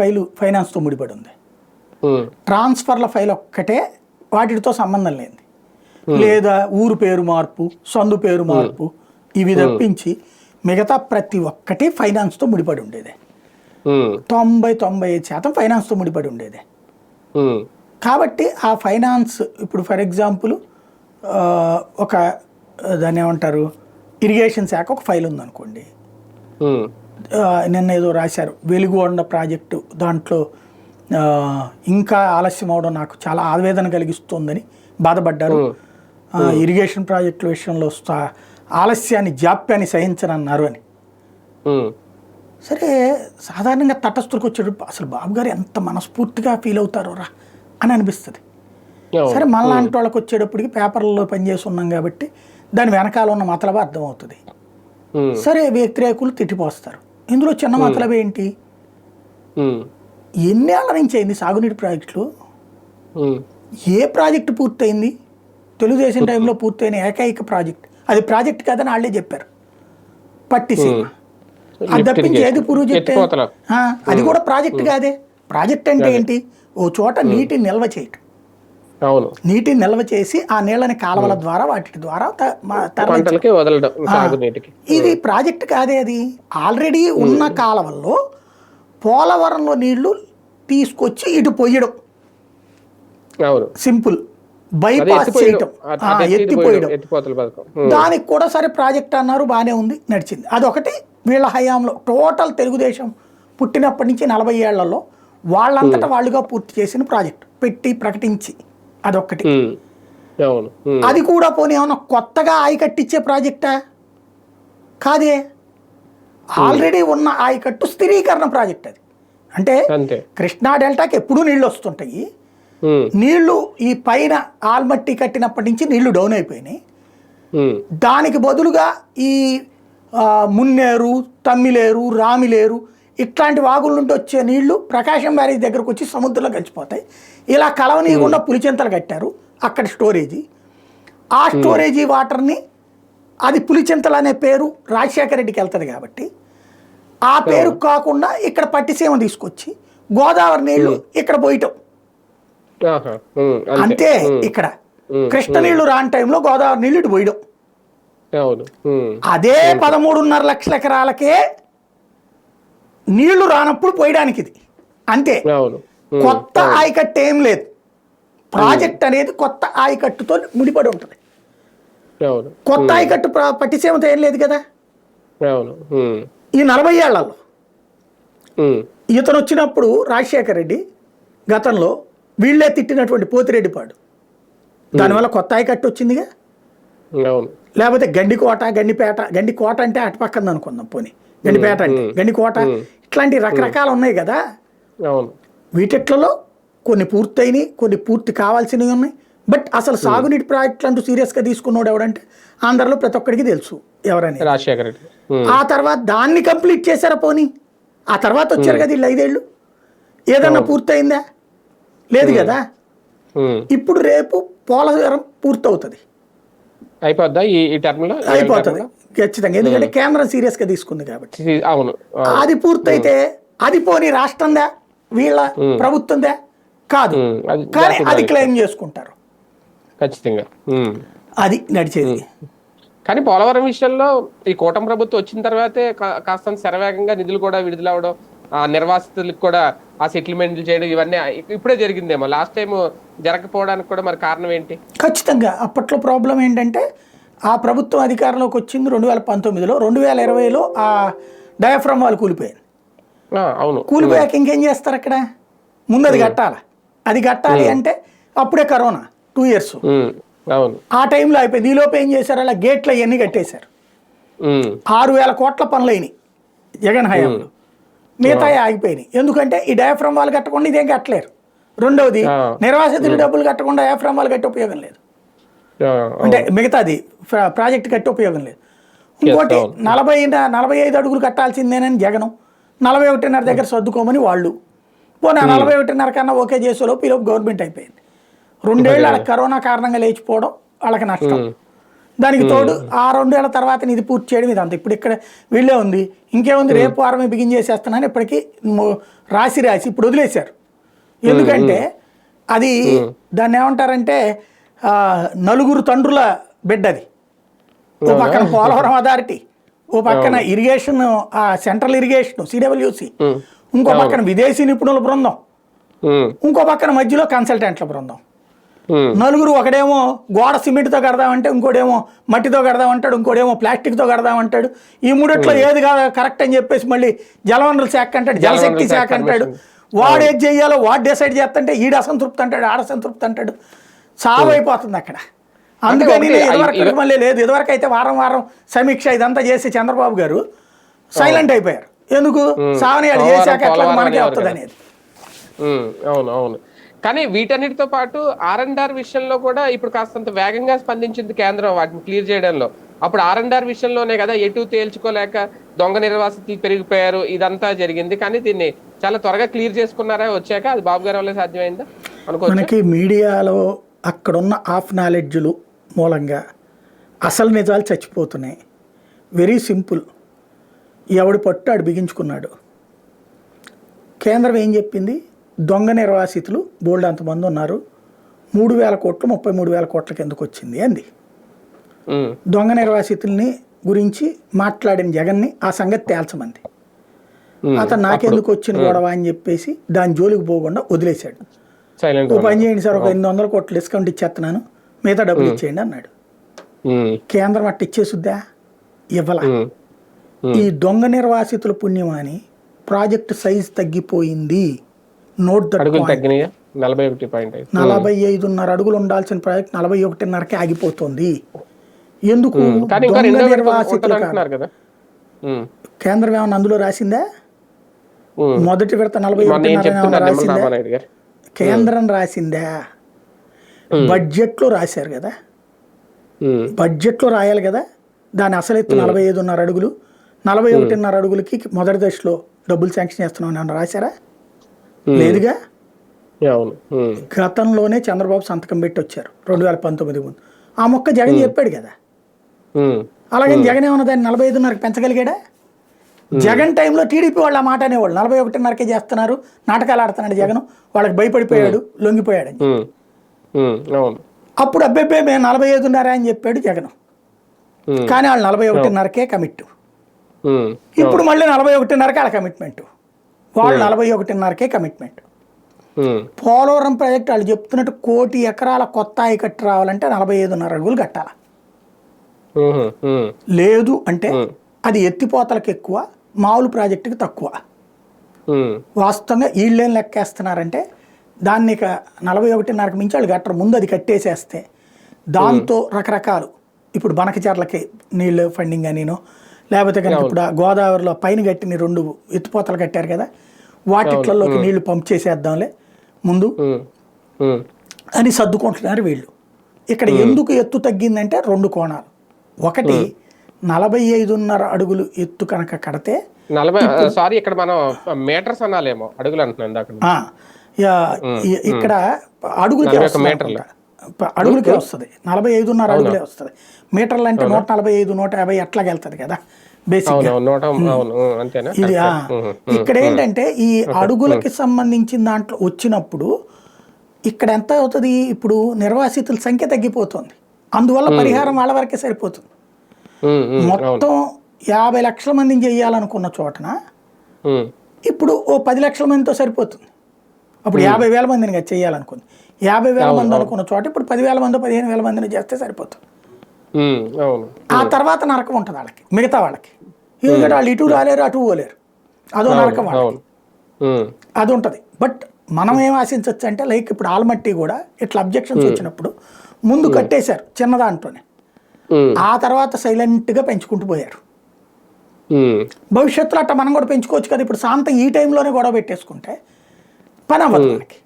ఫైనాన్స్తో ముడిపడి ఉంది. ట్రాన్స్ఫర్ల ఫైల్ ఒక్కటే వాటితో సంబంధం లేనిది, లేదా ఊరు పేరు మార్పు, సందు పేరు మార్పు, ఇవి తప్పించి మిగతా ప్రతి ఒక్కటి ఫైనాన్స్తో ముడిపడి ఉండేది. ఉమ్, 90-95% ఫైనాన్స్తో ముడిపడి ఉండేది. ఉమ్, కాబట్టి ఆ ఫైనాన్స్ ఇప్పుడు ఫర్ ఎగ్జాంపుల్ ఒక దాన్ని ఏమంటారు, ఇరిగేషన్ శాఖ ఒక ఫైల్ ఉందనుకోండి. ఉమ్, నిన్న ఏదో రాశారు వెలుగొండ ప్రాజెక్టు, దాంట్లో ఇంకా ఆలస్యం అవడం నాకు చాలా ఆవేదన కలిగిస్తుందని బాధపడ్డారు. ఇరిగేషన్ ప్రాజెక్టుల విషయంలో ఆలస్యాన్ని జాప్యాన్ని సహించనన్నారు అని. ఉమ్, సరే, సాధారణంగా తటస్థులకు వచ్చేటప్పుడు అసలు బాబు గారు ఎంత మనస్ఫూర్తిగా ఫీల్ అవుతారో రా అని అనిపిస్తుంది. అవును. సరే, మనలాంటి వాళ్ళకి వచ్చేటప్పటికి పేపర్లలో పనిచేసి ఉన్నాం కాబట్టి దాని వెనకాల ఉన్న మతలబు అర్థమవుతుంది. ఉమ్, సరే, వ్యతిరేకులు తిట్టిపోస్తారు. ఇందులో చిన్న మతలబు ఏంటి? ఉమ్, ఎన్నేళ్ల నుంచి అయింది సాగునీటి ప్రాజెక్టులు? ఉమ్, ఏ ప్రాజెక్టు పూర్తయింది? తెలుగుదేశం టైంలో పూర్తయిన ఏకైక ప్రాజెక్ట్ అది ప్రాజెక్ట్ కాదని వాళ్ళే చెప్పారు, పట్టిసీమ. అది తప్పించి ఏది ప్రాజెక్ట్? అది కూడా ప్రాజెక్ట్ కాదే. ప్రాజెక్ట్ అంటే ఏంటి? ఓ చోట నీటిని నిల్వ చేయటం. అవును, నీటిని నిల్వ చేసి ఆ నీళ్ళని కాలువల ద్వారా వాటి ద్వారా పంటలకి వదలడం, సాగునీటికి. ఇది ప్రాజెక్ట్ కాదే. అది ఆల్రెడీ ఉన్న కాలువల్లో పోలవరంలో నీళ్లు తీసుకొచ్చి ఇటు పొయ్యడం. అవును, సింపుల్ బైపాస్ చేయటం, ఎత్తిపోయడం. ఎత్తిపోతల పథకం. దానికి కూడా సరే ప్రాజెక్ట్ అన్నారు, బాగానే ఉంది, నడిచింది. అదొకటి వీళ్ళ హయాంలో. టోటల్ తెలుగుదేశం పుట్టినప్పటి నుంచి 40 ఏళ్లలో వాళ్ళంతటా వాళ్ళుగా పూర్తి చేసిన ప్రాజెక్ట్ పెట్టి ప్రకటించి అదొక్కటి. అవును, అది కూడా పోనీ ఏమన్నా కొత్తగా ఆయకట్టిచ్చే ప్రాజెక్టా? కాదే. ఆల్రెడీ ఉన్న ఆయకట్టు స్థిరీకరణ ప్రాజెక్ట్ అది. అంటే అంతే. కృష్ణా డెల్టాకి ఎప్పుడూ నీళ్ళు వస్తుంటాయి. నీళ్లు ఈ పైన ఆల్మట్టి కట్టినప్పటి నుంచి నీళ్లు డౌన్ అయిపోయినాయి. దానికి బదులుగా ఈ మున్నేరు, తమ్మిలేరు, రామిలేరు ఇట్లాంటి వాగుల నుండి వచ్చే నీళ్లు ప్రకాశం బ్యారేజ్ దగ్గరకు వచ్చి సముద్రంలో కలిసిపోతాయి. ఇలా కలవనీయకుండా పులిచెంతలు కట్టారు, అక్కడ స్టోరేజీ. ఆ స్టోరేజీ వాటర్ని, అది పులిచెంతలు అనే పేరు రాజశేఖర రెడ్డికి వెళ్తుంది కాబట్టి ఆ పేరు కాకుండా ఇక్కడ పట్టిసీమ తీసుకొచ్చి గోదావరి నీళ్లు ఇక్కడ పోయటం అంతే. ఇక్కడ కృష్ణ నీళ్లు రాని టైంలో గోదావరి నీళ్లు ఇటు పోయడం. అదే 13.5 లక్షల ఎకరాలకే నీళ్లు రానప్పుడు పోయడానికి ఇది అంతే. కొత్త ఆయకట్టు ఏం లేదు. ప్రాజెక్ట్ అనేది కొత్త ఆయకట్టుతో ముడిపడి ఉంటుంది. కొత్త ఆయకట్టు పట్టిసీమతో ఏం లేదు కదా. ఈ 40 ఏళ్లలో ఇతను వచ్చినప్పుడు రాజశేఖర రెడ్డి గతంలో వీళ్ళే తిట్టినటువంటి పోతిరెడ్డిపాడు, దానివల్ల కొత్త ఆయకట్టు వచ్చిందిగా. లేకపోతే గండికోట, గండిపేట, గండికోట అంటే అటుపక్కంది అనుకుందాం, పోనీ గండిపేట అంటే గండికోట, ఇట్లాంటి రకరకాలు ఉన్నాయి కదా. వీటిట్లలో కొన్ని పూర్తయినాయి, కొన్ని పూర్తి కావాల్సినవి ఉన్నాయి. బట్ అసలు సాగునీటి ప్రాజెక్టులు అంటూ సీరియస్గా తీసుకున్నాడు ఎవడంటే ఆంధ్రలో ప్రతి ఒక్కడికి తెలుసు ఎవరని. రాజశేఖర రెడ్డి. ఆ తర్వాత దాన్ని కంప్లీట్ చేశారా? పోనీ ఆ తర్వాత వచ్చారు కదా వీళ్ళు 5 ఏళ్ళు. ఏదన్నా పూర్తయిందా? లేదు కదా. ఇప్పుడు రేపు పోలవరం పూర్తవుతుంది, అయిపోద్దా ఈ టర్మ్ లో? అయిపోతుంది ఖచ్చితంగా, ఎందుకంటే కేంద్రం సీరియస్ గా తీసుకుంది కాబట్టి. అవును, అది పూర్తయితే అది పోనీ రాష్ట్రందా వీళ్ళ ప్రభుత్వందా? కాదు, కానీ అది క్లెయిమ్ చేసుకుంటారు ఖచ్చితంగా. అది నడిచేది. కానీ పోలవరం విషయంలో ఈ కూటమి ప్రభుత్వం వచ్చిన తర్వాతే కాస్త శరవేగంగా నిధులు కూడా విడుదలవడం, ఆ నిర్వాసితులకు కూడా ఆ సెటిల్మెంట్లు చేయడం, ఇవన్నీ ఇప్పుడే జరిగిందేమో. లాస్ట్ టైం జరగకపోవడానికి కూడా మరి కారణం ఏంటి? ఖచ్చితంగా అప్పట్లో ప్రాబ్లం ఏంటంటే ఆ ప్రభుత్వం అధికారంలోకి వచ్చింది 2019లో, 2020లో ఆ డయాఫ్రమ్ వాళ్ళు కూలిపోయింది. అవును, కూలిపోయాక ఇంకేం చేస్తారు అక్కడ? ముందు అది కట్టాలి. అది కట్టాలి అంటే అప్పుడే కరోనా 2 years. అవును, ఆ టైంలో అయిపోయింది. ఈలోపు ఏం చేశారు? అలా గేట్లు అవన్నీ కట్టేశారు. 6,000 కోట్ల పనులు అయినాయి జగన్ హయాంలో, మిగతా ఆగిపోయినాయి. ఎందుకంటే ఈ డయాఫ్రమ్ వాళ్ళు కట్టకుండా ఇదేం కట్టలేరు. రెండవది, నిర్వాసితులు డబ్బులు కట్టకుండా డయాఫ్రమ్ వాళ్ళు కట్టే ఉపయోగం లేదు, అంటే మిగతాది ప్రాజెక్ట్ కట్టే ఉపయోగం లేదు. ఇంకోటి 45 అడుగులు కట్టాల్సిందేనని జగను 41.5 దగ్గర సర్దుకోమని వాళ్ళు, పోనీ 41.5 కన్నా ఓకే చేసేలోపు ఈలోపు గవర్నమెంట్ అయిపోయింది. 2 ఏళ్ళు వాళ్ళకి కరోనా కారణంగా లేచిపోవడం వాళ్ళకి నష్టం. దానికి తోడు ఆ 2 ఏళ్ల తర్వాత ఇది పూర్తి చేయడం ఇదంతా. ఇప్పుడు ఇక్కడ వీళ్ళే ఉంది, ఇంకేముంది, రేపు వారమే బిగిన్ చేసేస్తున్నాను ఇప్పటికీ రాసి ఇప్పుడు వదిలేశారు. ఎందుకంటే అది దాన్ని ఏమంటారంటే 4 తండ్రుల బిడ్డ. అది ఓ పక్కన పోలవరం అథారిటీ, ఓ పక్కన ఇరిగేషన్, సెంట్రల్ ఇరిగేషన్ సిడబ్ల్యూసి, ఇంకో పక్కన విదేశీ నిపుణుల బృందం, ఇంకో పక్కన మధ్యలో కన్సల్టెంట్ల బృందం. నలుగురు, ఒకడేమో గోడ సిమెంట్తో కడదామంటే, ఇంకోటేమో మట్టితో కడదామంటాడు, ఇంకోటేమో ప్లాస్టిక్తో కడదామంటాడు. ఈ మూడిట్లో ఏది కరెక్ట్ అని చెప్పేసి మళ్ళీ జలవనరుల శాఖ అంటాడు, జలశక్తి శాఖ అంటాడు. వాడు ఏది చేయాలో వాడు డిసైడ్ చేస్తుంటే ఈడు అసంతృప్తి అంటాడు, ఆడ అసంతృప్తి అంటాడు. సాగు అయిపోతుంది అక్కడ. అందుకని ఇదివరకు మళ్ళీ లేదు. ఇదివరకు అయితే వారం వారం సమీక్ష ఇదంతా చేసి చంద్రబాబు గారు సైలెంట్ అయిపోయారు. ఎందుకు? సావనీయాలు చేశాక ఎట్లా మనకే వస్తుంది అనేది. అవును అవును. కానీ వీటన్నిటితో పాటు R&R విషయంలో కూడా ఇప్పుడు కాస్తంత వేగంగా స్పందించింది కేంద్రం వాటిని క్లియర్ చేయడంలో. అప్పుడు R&R విషయంలోనే కదా ఎటు తేల్చుకోలేక దొంగ నిర్వాసితులు పెరిగిపోయారు, ఇదంతా జరిగింది. కానీ దీన్ని చాలా త్వరగా క్లియర్ చేసుకున్నారా వచ్చాక? అది బాబు గారి వల్లే సాధ్యమైందా అనుకో? మనకి మీడియాలో అక్కడున్న ఆఫ్ నాలెడ్జ్లు మూలంగా అసలు నిజాలు చచ్చిపోతున్నాయి. Very simple. ఎవడు పట్టు ఆడు బిగించుకున్నాడు. కేంద్రం ఏం చెప్పింది? దొంగ నిర్వాసితులు బోల్డ్ అంతమంది ఉన్నారు, 3,000 కోట్లు 33,000 కోట్లకి ఎందుకు వచ్చింది అంది. దొంగ నిర్వాసితుల్ని గురించి మాట్లాడిన జగన్ని ఆ సంగతి తేల్చమంది. అతను నాకెందుకు వచ్చిన గొడవ అని చెప్పేసి దాని జోలికి పోకుండా వదిలేశాడు. ఓ పని చేయండి సార్, ఒక 800 కోట్లు డిస్కౌంట్ ఇచ్చేస్తున్నాను, మిగతా డబ్బులు ఇచ్చేయండి అన్నాడు. కేంద్రం అట్ట ఇచ్చేసుద్దా? ఇవ్వాల. ఈ దొంగ నిర్వాసితుల పుణ్యమాని ప్రాజెక్టు సైజ్ తగ్గిపోయింది. Note that. 45.5 అడుగులు ఉండాల్సిన ప్రాజెక్ట్ 41.5కి ఆగిపోతుంది. ఎందుకు? దొంగ నిర్వాసితులు కాదు. కేంద్రం ఏమన్నా అందులో రాసిందా? మొదటి విడత 41.5 రాసిందా? కేంద్రం రాసిందా? బడ్జెట్లో రాశారు కదా, బడ్జెట్లో రాయాలి కదా. దాని అసలు ఎత్తు 45.5 అడుగులు, 41.5 అడుగులకి మొదటి దశలో డబ్బులు శాంక్షన్ చేస్తున్నాం అని రాశారా? లేదుగా. గతంలోనే చంద్రబాబు సంతకం పెట్టి వచ్చారు 2019 ముందు. ఆ మొక్క జగన్ చెప్పాడు కదా. అలాగే జగన్ ఏమన్నా దాన్ని 45.5కి పెంచగలిగాడా? జగన్ టైంలో టీడీపీ వాళ్ళు ఆ మాట అనేవాళ్ళు, 41.5కే చేస్తున్నారు, నాటకాలు ఆడుతున్నాడు జగన్, వాళ్ళకి భయపడిపోయాడు, లొంగిపోయాడు అని. అప్పుడు అబ్బెబ్బే మేము 45.5 అని చెప్పాడు జగన్. కానీ వాళ్ళు 41.5కే కమిట్. ఇప్పుడు మళ్ళీ 41.5కి వాళ్ళ కమిట్మెంట్, వాళ్ళు 41.5కే కమిట్మెంట్. పోలవరం ప్రాజెక్టు వాళ్ళు చెప్తున్నట్టు 1 కోటి ఎకరాల కొత్త ఆయకట్టు రావాలంటే 45.5 అడుగులు కట్టాల. లేదు అంటే అది ఎత్తిపోతలకు ఎక్కువ, మామూలు ప్రాజెక్టుకి తక్కువ. వాస్తవంగా వీళ్ళేం లెక్కేస్తున్నారంటే దాన్ని ఇక 41.5కి మించి వాళ్ళు కట్టరు. ముందు అది కట్టేసేస్తే దాంతో రకరకాలు, ఇప్పుడు బనకచర్లకి నీళ్ళు ఫండింగ్ అనినో, లేకపోతే కనుక ఇప్పుడు గోదావరిలో పైన కట్టిన 2 ఎత్తిపోతలు కట్టారు కదా, వాటిట్లలోకి నీళ్లు పంప్ చేసేద్దాంలే ముందు అని సర్దుకుంటున్నారు వీళ్ళు. ఇక్కడ ఎందుకు ఎత్తు తగ్గిందంటే 2 కోణాలు. ఒకటి, 45.5 అడుగులు ఎత్తు కనుక కడితే, ఇక్కడ మనం మీటర్స్ అనాలేమో, అడుగులు అంటున్నాం ఇక్కడ అడుగులకే వస్తుంది, 45.5 అడుగులే వస్తుంది. మీటర్లు అంటే 145 150 అట్లాగే వెళ్తుంది కదా బేసిక్. ఇది ఇక్కడ ఏంటంటే ఈ అడుగులకి సంబంధించిన దాంట్లో వచ్చినప్పుడు ఇక్కడ ఎంత అవుతుంది? ఇప్పుడు నిర్వాసితుల సంఖ్య తగ్గిపోతుంది, అందువల్ల పరిహారం వాళ్ళ వరకే సరిపోతుంది. మొత్తం 50 లక్షల మందిని చేయాలనుకున్న చోటన ఇప్పుడు ఓ 10 లక్షల మందితో సరిపోతుంది. అప్పుడు 50,000 మందిని కదా చేయాలనుకుంది. 50,000 మంది అనుకున్న చోట ఇప్పుడు 10,000 మంది 15,000 మందిని చేస్తే సరిపోతుంది. ఆ తర్వాత నరకం ఉంటుంది వాళ్ళకి, మిగతా వాళ్ళకి. ఎందుకంటే వాళ్ళు ఇటు రాలేరు, అటు పోలేరు, అదో నరకం వాళ్ళకి, అది ఉంటుంది. బట్ మనం ఏం ఆశించవచ్చు అంటే, లైక్ ఇప్పుడు ఆల్మట్టి కూడా ఇట్లా అబ్జెక్షన్స్ వచ్చినప్పుడు ముందు కట్టేశారు చిన్న దాంట్లోనే, ఆ తర్వాత సైలెంట్గా పెంచుకుంటూ పోయారు. భవిష్యత్తులో అట్లా మనం కూడా పెంచుకోవచ్చు కదా. ఇప్పుడు శాంతం ఈ టైంలోనే గొడవ పెట్టేసుకుంటే పని అవ్వదు మనకి.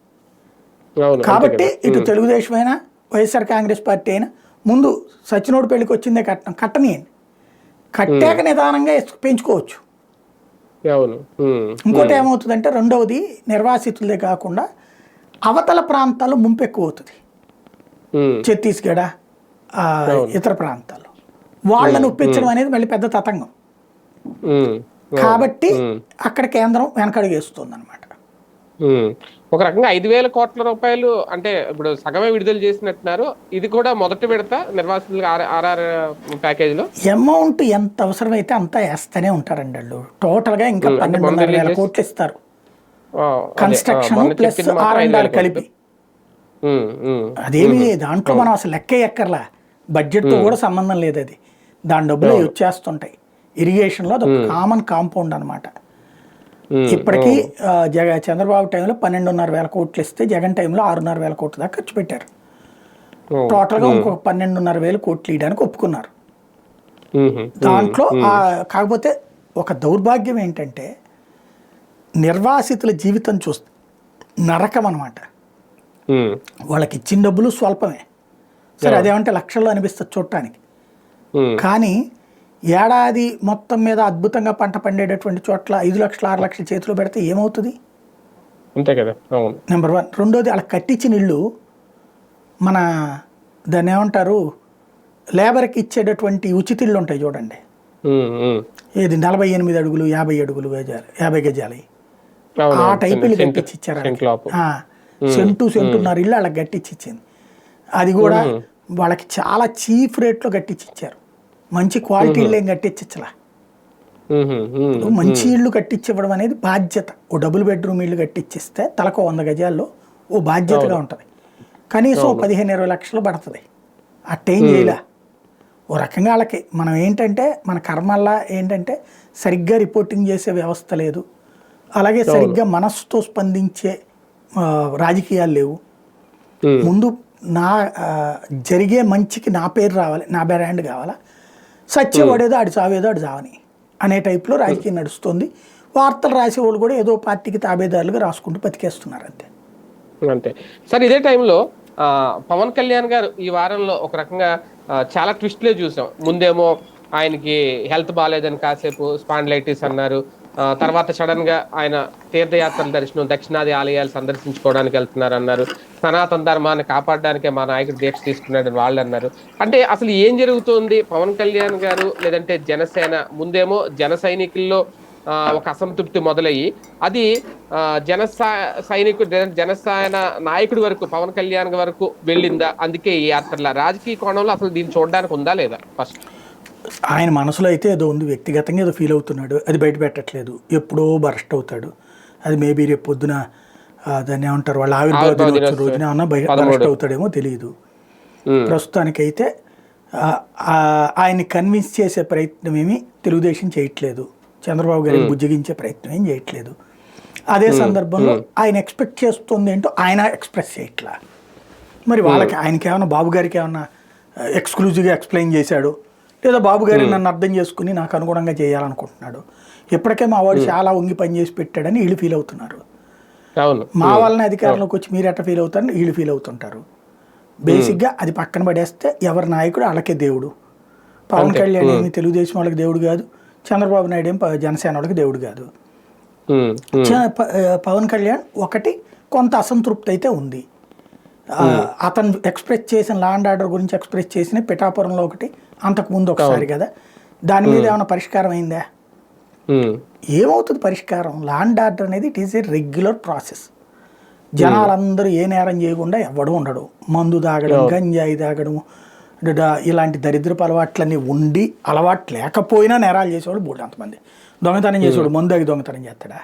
కాబట్టి ఇటు తెలుగుదేశం అయినా వైఎస్ఆర్ కాంగ్రెస్ పార్టీ అయినా ముందు సచినోడు పెళ్లికి వచ్చిందే కట్టనియండి, కట్టాక నిదానంగా పెంచుకోవచ్చు. ఇంకోటి ఏమవుతుందంటే, రెండవది నిర్వాసితులదే కాకుండా అవతల ప్రాంతాల్లో ముంపు ఎక్కువ అవుతుంది. ఛత్తీస్గఢ ఇతర ప్రాంతాల్లో వాళ్ళను ఒప్పించడం అనేది మళ్ళీ పెద్ద తతంగం. కాబట్టి అక్కడ కేంద్రం వెనకడుగేస్తుంది అనమాట. ఒక రకంగా 5,000 కోట్ల రూపాయలు అంటే ఇప్పుడు సగమే విడుదల చేసినట్టున్నారు. ఇది కూడా మొదటి విడత నిర్వాసితులకు ఆర్ఆర్ ప్యాకేజ్ లో అమౌంట్ ఎంత అవసరమైతే అంతా వేస్తూనే ఉంటారండి వాళ్ళు. టోటల్గా ఇంకా అంటే మొన్న 12,500 రిలీజ్ కోట్లు ఇస్తారు అదే కన్స్ట్రక్షన్ మొన్న ప్లస్ చెప్పింది మాత్రం R&R 5,000 కోట్లు. కలిపి. అదేమి దాంట్లో మనం అసలు లెక్క ఎక్కర్లా, బడ్జెట్తో కూడా సంబంధం లేదు అది. దాని డబ్బులు అవి వచ్చేస్తుంటాయి. ఇరిగేషన్లో అది కామన్ కాంపౌండ్ అనమాట. ఇప్పటికీ చంద్రబాబు టైంలో 12,500 కోట్లు ఇస్తే జగన్ టైంలో 6,500 కోట్ల దాకా ఖర్చు పెట్టారు. టోటల్గా ఇంకొక 12,500 కోట్లు ఇవ్వడానికి ఒప్పుకున్నారు. దాంట్లో కాకపోతే ఒక దౌర్భాగ్యం ఏంటంటే నిర్వాసితుల జీవితం చూస్తే నరకం అనమాట. వాళ్ళకి ఇచ్చిన డబ్బులు స్వల్పమే, సరే అదేమంటే లక్షల్లో అనిపిస్తుంది చూడటానికి. కానీ ఏడాది మొత్తం మీద అద్భుతంగా పంట పండేటటువంటి చోట్ల 5 లక్షలు 6 లక్షల చేతిలో పెడితే ఏమవుతుంది? అంతే కదా. నెంబర్ 1. రెండోది వాళ్ళకి కట్టించిన ఇళ్ళు మన దాన్ని ఏమంటారు, లేబర్కి ఇచ్చేటటువంటి ఉచిత ఇళ్ళు ఉంటాయి చూడండి, ఏది 48 అడుగులు 50 అడుగులు 50 గజాలు ఆ టైప్ ఇల్లు కట్టించి ఇచ్చారు. సెంటున్నర ఇల్లు వాళ్ళకి కట్టించి ఇచ్చింది. అది కూడా వాళ్ళకి చాలా చీప్ రేట్లో కట్టించి ఇచ్చారు. మంచి క్వాలిటీ ఇళ్ళు ఏం కట్టించలా. మంచి ఇళ్ళు కట్టించివ్వడం అనేది బాధ్యత. ఓ డబుల్ బెడ్రూమ్ ఇల్లు కట్టించిస్తే తలకు 100 గజాల్లో ఓ బాధ్యతగా ఉంటుంది. కనీసం 15-20 లక్షలు పడుతుంది. అట్టేం చేయలే. ఓ రకంగా వాళ్ళకి మనం ఏంటంటే మన కర్మల్లా ఏంటంటే సరిగ్గా రిపోర్టింగ్ చేసే వ్యవస్థ లేదు, అలాగే సరిగ్గా మనస్సుతో స్పందించే రాజకీయాలు లేవు. ముందు నా జరిగే మంచికి నా పేరు రావాలి, నా బ్రాండ్ కావాలా, సత్యవాడేదో ఆడి చావేదో ఆడి చావని అనే టైప్లో రాజకీయం నడుస్తుంది. వార్తలు రాసేవాళ్ళు కూడా ఏదో పార్టీకి తాబేదారులుగా రాసుకుంటూ బతికేస్తున్నారు అంతే. అంతే సార్. ఇదే టైంలో పవన్ కళ్యాణ్ గారు ఈ వారంలో ఒక రకంగా చాలా ట్విస్ట్లే చూసాం. ముందేమో ఆయనకి హెల్త్ బాగాలేదని కాసేపు స్పాండిలైటిస్ అన్నారు. తర్వాత సడన్ గా ఆయన తీర్థయాత్రల దర్శనం దక్షిణాది ఆలయాలు సందర్శించుకోవడానికి వెళ్తున్నారు అన్నారు. సనాతన ధర్మాన్ని కాపాడడానికే మా నాయకుడు దీక్ష తీసుకున్నాడని వాళ్ళు అన్నారు. అంటే అసలు ఏం జరుగుతుంది? పవన్ కళ్యాణ్ గారు లేదంటే జనసేన ముందేమో జన సైనికుల్లో ఒక అసంతృప్తి మొదలయ్యి అది జనసేన నాయకుడి వరకు పవన్ కళ్యాణ్ వరకు వెళ్ళిందా? అందుకే ఈ యాత్రల రాజకీయ కోణంలో అసలు దీన్ని చూడడానికి ఉందా లేదా? ఫస్ట్ ఆయన మనసులో అయితే ఏదో ఉంది, వ్యక్తిగతంగా ఏదో ఫీల్ అవుతున్నాడు, అది బయట పెట్టట్లేదు. ఎప్పుడో బరస్ట్ అవుతాడు. అది మేబీ రేపు పొద్దున దాన్ని ఏమంటారు వాళ్ళ ఆవిర్భావ దినోత్సవం రోజున ఏమన్నా బరస్ట్ అవుతాడేమో తెలియదు. ప్రస్తుతానికైతే ఆయన్ని కన్విన్స్ చేసే ప్రయత్నం ఏమీ తెలుగుదేశం చేయట్లేదు, చంద్రబాబు గారిని బుజ్జగించే ప్రయత్నం ఏం చేయట్లేదు. అదే సందర్భంలో ఆయన ఎక్స్పెక్ట్ చేస్తుంది ఏంటో ఆయన ఎక్స్ప్రెస్ చేయట్లా. మరి వాళ్ళకి ఆయనకి ఏమన్నా బాబు గారికి ఏమన్నా ఎక్స్క్లూజివ్గా ఎక్స్ప్లెయిన్ చేశాడు, లేదా బాబు గారిని నన్ను అర్థం చేసుకుని నాకు అనుగుణంగా చేయాలనుకుంటున్నాడు. ఇప్పటికే మా వాడు చాలా వంగి పని చేసి పెట్టాడని వీళ్ళు ఫీల్ అవుతున్నారు. మా వాళ్ళని అధికారంలోకి వచ్చి మీరు ఎట్లా ఫీల్ అవుతారని వీళ్ళు ఫీల్ అవుతుంటారు. బేసిక్గా అది పక్కన పడేస్తే ఎవరి నాయకుడు వాళ్ళకే దేవుడు. పవన్ కళ్యాణ్ ఏమి తెలుగుదేశం వాళ్ళకి దేవుడు కాదు, చంద్రబాబు నాయుడు ఏం జనసేన వాళ్ళకి దేవుడు కాదు. పవన్ కళ్యాణ్ ఒకటి కొంత అసంతృప్తి అయితే ఉంది. అతను ఎక్స్ప్రెస్ చేసిన లా అండ్ ఆర్డర్ గురించి ఎక్స్ప్రెస్ చేసిన పిఠాపురంలో ఒకటి, అంతకుముందు ఒకసారి కదా, దాని మీద ఏమైనా పరిష్కారం అయిందా? ఏమవుతుంది పరిష్కారం? లా అండ్ ఆర్డర్ అనేది it is a regular process. జనాలందరూ ఏ నేరం చేయకుండా ఎవడు ఉండడు. మందు తాగడం, గంజాయి తాగడం, ఇలాంటి దరిద్రపు అలవాట్లన్నీ ఉండి అలవాటు లేకపోయినా నేరాలు చేసేవాడు బోల్డ్ అంతమంది. దొంగతనం చేసేవాడు మందు తాగి దొంగతనం చేస్తాడా?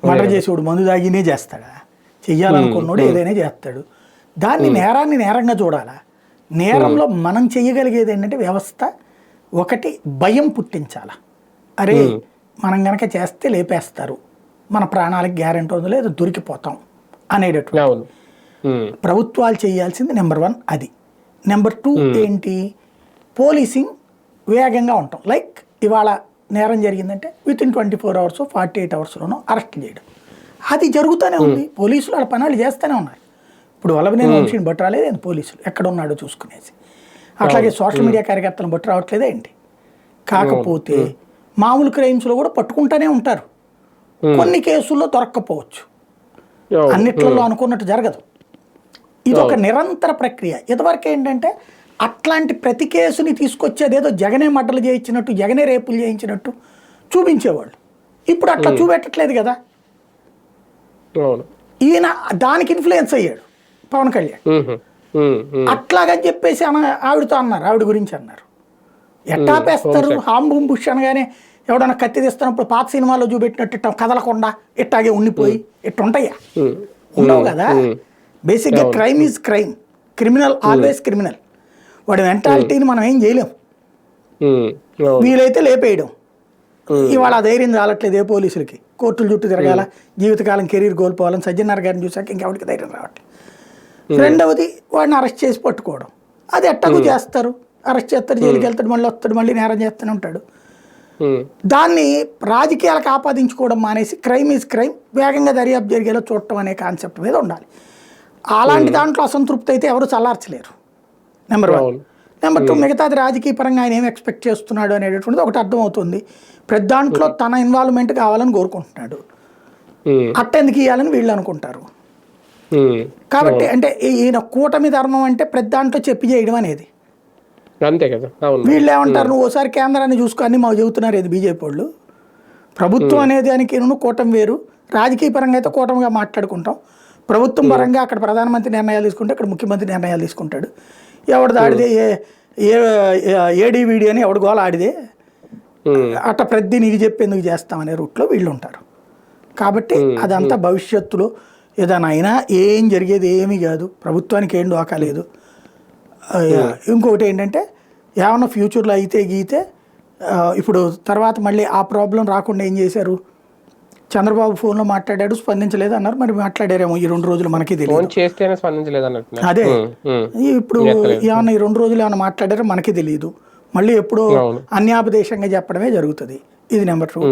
మర్డర్ చేసేవాడు మందు తాగినే చేస్తాడా? చెయ్యాలనుకున్నాడు ఏదైనా చేస్తాడు. దాన్ని నేరాన్ని నేరంగా చూడాలా. నేరంలో మనం చెయ్యగలిగేది ఏంటంటే వ్యవస్థ ఒకటి భయం పుట్టించాలా. అరే మనం కనుక చేస్తే లేపేస్తారు, మన ప్రాణాలకు గ్యారెంటీ ఉంది, లేదా దొరికిపోతాం అనేటటువంటి ప్రభుత్వాలు చేయాల్సింది నెంబర్ 1 అది. నెంబర్ 2 ఏంటి? పోలీసింగ్ వేగంగా ఉంటాం. లైక్ ఇవాళ నేరం జరిగిందంటే విత్ ఇన్ 24 అవర్స్ 48 అవర్స్లోనూ అరెస్ట్ చేయడం, అది జరుగుతూనే ఉంది. పోలీసులు వాళ్ళ పనులు చేస్తూనే ఉన్నారు. ఇప్పుడు వల్లభనేని వంశీని బట్టి రాలేదు పోలీసులు, ఎక్కడ ఉన్నాడో చూసుకునేసి. అట్లాగే సోషల్ మీడియా కార్యకర్తలను బట్టి రావట్లేదే ఏంటి? కాకపోతే మామూలు క్రైమ్స్లో కూడా పట్టుకుంటూనే ఉంటారు. కొన్ని కేసుల్లో దొరక్కపోవచ్చు, అన్నిట్లలో అనుకున్నట్టు జరగదు. ఇది ఒక నిరంతర ప్రక్రియ. ఇదివరకు ఏంటంటే అట్లాంటి ప్రతి కేసుని తీసుకొచ్చేది ఏదో జగనే మడ్డలు చేయించినట్టు, జగనే రేపులు చేయించినట్టు చూపించేవాళ్ళు. ఇప్పుడు అట్లా చూపెట్టట్లేదు కదా. ఈయన దానికి ఇన్ఫ్లుయెన్స్ అయ్యాడు పవన్ కళ్యాణ్. అట్లాగని చెప్పేసి ఆవిడతో అన్నారు, ఆవిడ గురించి అన్నారు. ఎట్టాపేస్తారు హామ్ బూమ్ బుష్ అనగానే ఎవడన్నా కత్తి తీస్తున్నప్పుడు పాత సినిమాలో చూపెట్టినట్టు ఇట్ట కదలకుండా ఇట్టాగే ఉండిపోయి ఇట్టుంటాయా? ఉండవు కదా. బేసిక్గా crime is crime, criminal always criminal. వాడి మెంటాలిటీని మనం ఏం చేయలేం. వీలైతే లేపేయడం. ఇవాళ ఆ ధైర్యం చాలట్లేదు ఏ పోలీసులకి. కోర్టుల చుట్టూ తిరగాల, జీవితకాలం కెరీర్ కోల్పోవాలని సజ్జనార్ గారిని చూసాక ఇంకెవరికి ధైర్యం రావట్లేదు. రెండవది వాడిని అరెస్ట్ చేసి పట్టుకోవడం. అది ఎట్టకు చేస్తారు, అరెస్ట్ చేస్తారు, జైలుకి వెళ్తాడు, మళ్ళీ వస్తాడు, మళ్ళీ నేరం చేస్తూనే ఉంటాడు. దాన్ని రాజకీయాలకు ఆపాదించుకోవడం మానేసి క్రైమ్ ఈజ్ క్రైమ్, వేగంగా దర్యాప్తు జరిగేలా చూడటం అనే కాన్సెప్ట్ మీద ఉండాలి. అలాంటి దాంట్లో అసంతృప్తి అయితే ఎవరు చల్లార్చలేరు. నెంబర్ 1. నెంబర్ 2, మిగతాది రాజకీయ పరంగా ఆయన ఏం ఎక్స్పెక్ట్ చేస్తున్నాడు అనేటటువంటిది ఒకటి అర్థమవుతుంది. ప్రతి దాంట్లో తన ఇన్వాల్వ్మెంట్ కావాలని కోరుకుంటున్నాడు. అట్టెందుకు ఇవ్వాలని వీళ్ళు అనుకుంటారు. కాబట్టి అంటే ఈయన కూటమి ధర్మం అంటే ప్రతి దాంట్లో చెప్పి చేయడం అనేది. అంతే కదా. వీళ్ళు ఏమంటారు, నువ్వు ఓసారి కేంద్రాన్ని చూసుకో అని మాకు చెబుతున్నారు ఏది బీజేపీ వాళ్ళు. ప్రభుత్వం అనేది దానికి కూటమి వేరు, రాజకీయ పరంగా అయితే కూటమిగా మాట్లాడుకుంటాం. ప్రభుత్వం పరంగా అక్కడ ప్రధానమంత్రి నిర్ణయాలు తీసుకుంటే ఇక్కడ ముఖ్యమంత్రి నిర్ణయాలు తీసుకుంటాడు. ఎవడు ఆడిదే ఏడీవీడి అని ఎవడు గోల ఆడిదే అట్ట ప్రతి నీకు చెప్పేందుకు చేస్తామనే రూట్లో వీళ్ళు ఉంటారు. కాబట్టి అదంతా భవిష్యత్తులో ఏదైనా అయినా ఏం జరిగేది ఏమీ కాదు, ప్రభుత్వానికి ఏం డోకా లేదు. ఇంకొకటి ఏంటంటే ఏమన్నా ఫ్యూచర్లో అయితే గీతే ఇప్పుడు తర్వాత మళ్ళీ ఆ ప్రాబ్లం రాకుండా ఏం చేశారు, చంద్రబాబు ఫోన్లో మాట్లాడాడు, స్పందించలేదు అన్నారు. మరి మాట్లాడారేమో ఈ 2 రోజులు మనకి తెలియదు. అదే ఇప్పుడు ఏమన్నా ఈ 2 రోజులు ఏమన్నా మాట్లాడారో మనకి తెలియదు. మళ్ళీ ఎప్పుడో అన్యాపదేశంగా చెప్పడమే జరుగుతుంది. ఇది నెంబర్ 2.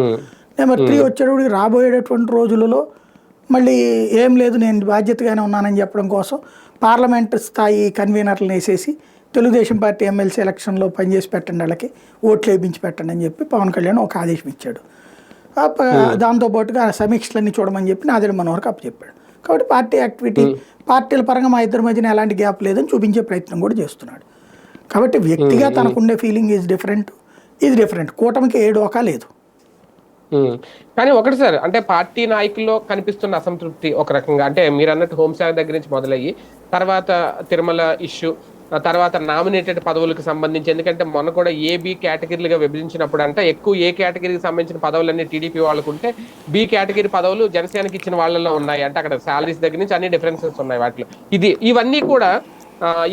నెంబర్ 3 వచ్చేటప్పుడు రాబోయేటటువంటి రోజులలో మళ్ళీ ఏం లేదు నేను బాధ్యతగానే ఉన్నానని చెప్పడం కోసం పార్లమెంట్ స్థాయి కన్వీనర్లను వేసేసి తెలుగుదేశం పార్టీ ఎమ్మెల్సీ ఎలక్షన్లో పనిచేసి పెట్టండి, వాళ్ళకి ఓట్లు వేయించి పెట్టండి అని చెప్పి పవన్ కళ్యాణ్ ఒక ఆదేశం ఇచ్చాడు. దాంతోపాటుగా సమీక్షలన్నీ చూడమని చెప్పి నాదెండ్ల మనోహర్కి అప్పచెప్పాడు. కాబట్టి పార్టీ యాక్టివిటీ పార్టీల పరంగా మా ఇద్దరి మధ్యన ఎలాంటి గ్యాప్ లేదని చూపించే ప్రయత్నం కూడా చేస్తున్నాడు. కాబట్టి వ్యక్తిగా తనకుండే ఫీలింగ్ ఈజ్ డిఫరెంట్, ఇది డిఫరెంట్. కూటమికి ఏ డోకా లేదు. కానీ ఒకటి సార్, అంటే పార్టీ నాయకుల్లో కనిపిస్తున్న అసంతృప్తి ఒక రకంగా, అంటే మీరు అన్నట్టు హోంశాఖ దగ్గర నుంచి మొదలయ్యి తర్వాత తిరుమల ఇష్యూ, తర్వాత నామినేటెడ్ పదవులకు సంబంధించి, ఎందుకంటే మొన్న కూడా ఏబి కేటగిరీలుగా విభజించినప్పుడు అంటే ఎక్కువ ఏ కేటగిరీకి సంబంధించిన పదవులన్నీ టీడీపీ వాళ్ళకు ఉంటే బి కేటగిరీ పదవులు జనసేనకి ఇచ్చిన వాళ్ళలో ఉన్నాయి. అంటే అక్కడ శాలరీస్ దగ్గర నుంచి అన్ని డిఫరెన్సెస్ ఉన్నాయి వాటిలో. ఇవన్నీ కూడా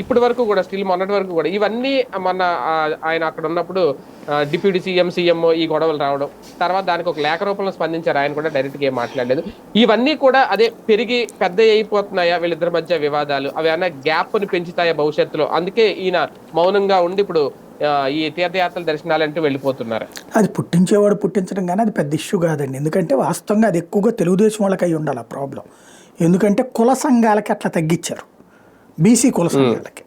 ఇప్పటి వరకు కూడా స్టిల్ మొన్నటి వరకు కూడా ఇవన్నీ మొన్న ఆయన అక్కడ ఉన్నప్పుడు డిప్యూటీ సీఎం ఈ గొడవలు రావడం, తర్వాత దానికి ఒక లేఖ రూపంలో స్పందించారు. ఆయన కూడా డైరెక్ట్గా ఏం మాట్లాడలేదు. ఇవన్నీ కూడా అదే పెరిగి పెద్ద అయిపోతున్నాయా వీళ్ళిద్దరి మధ్య వివాదాలు, అవి ఏమైనా గ్యాప్ని పెంచుతాయా భవిష్యత్తులో? అందుకే ఈయన మౌనంగా ఉండి ఇప్పుడు ఈ తీర్థయాత్రల దర్శనాలంటూ వెళ్ళిపోతున్నారు. అది పుట్టించేవాడు పుట్టించడం కానీ అది పెద్ద ఇష్యూ కాదండి. ఎందుకంటే వాస్తవంగా అది ఎక్కువగా తెలుగుదేశం వాళ్ళకి అయి ఉండాలి ఆ ప్రాబ్లం. ఎందుకంటే కుల సంఘాలకి అట్లా తగ్గించారు, బీసీ కుల సంఘాలకి,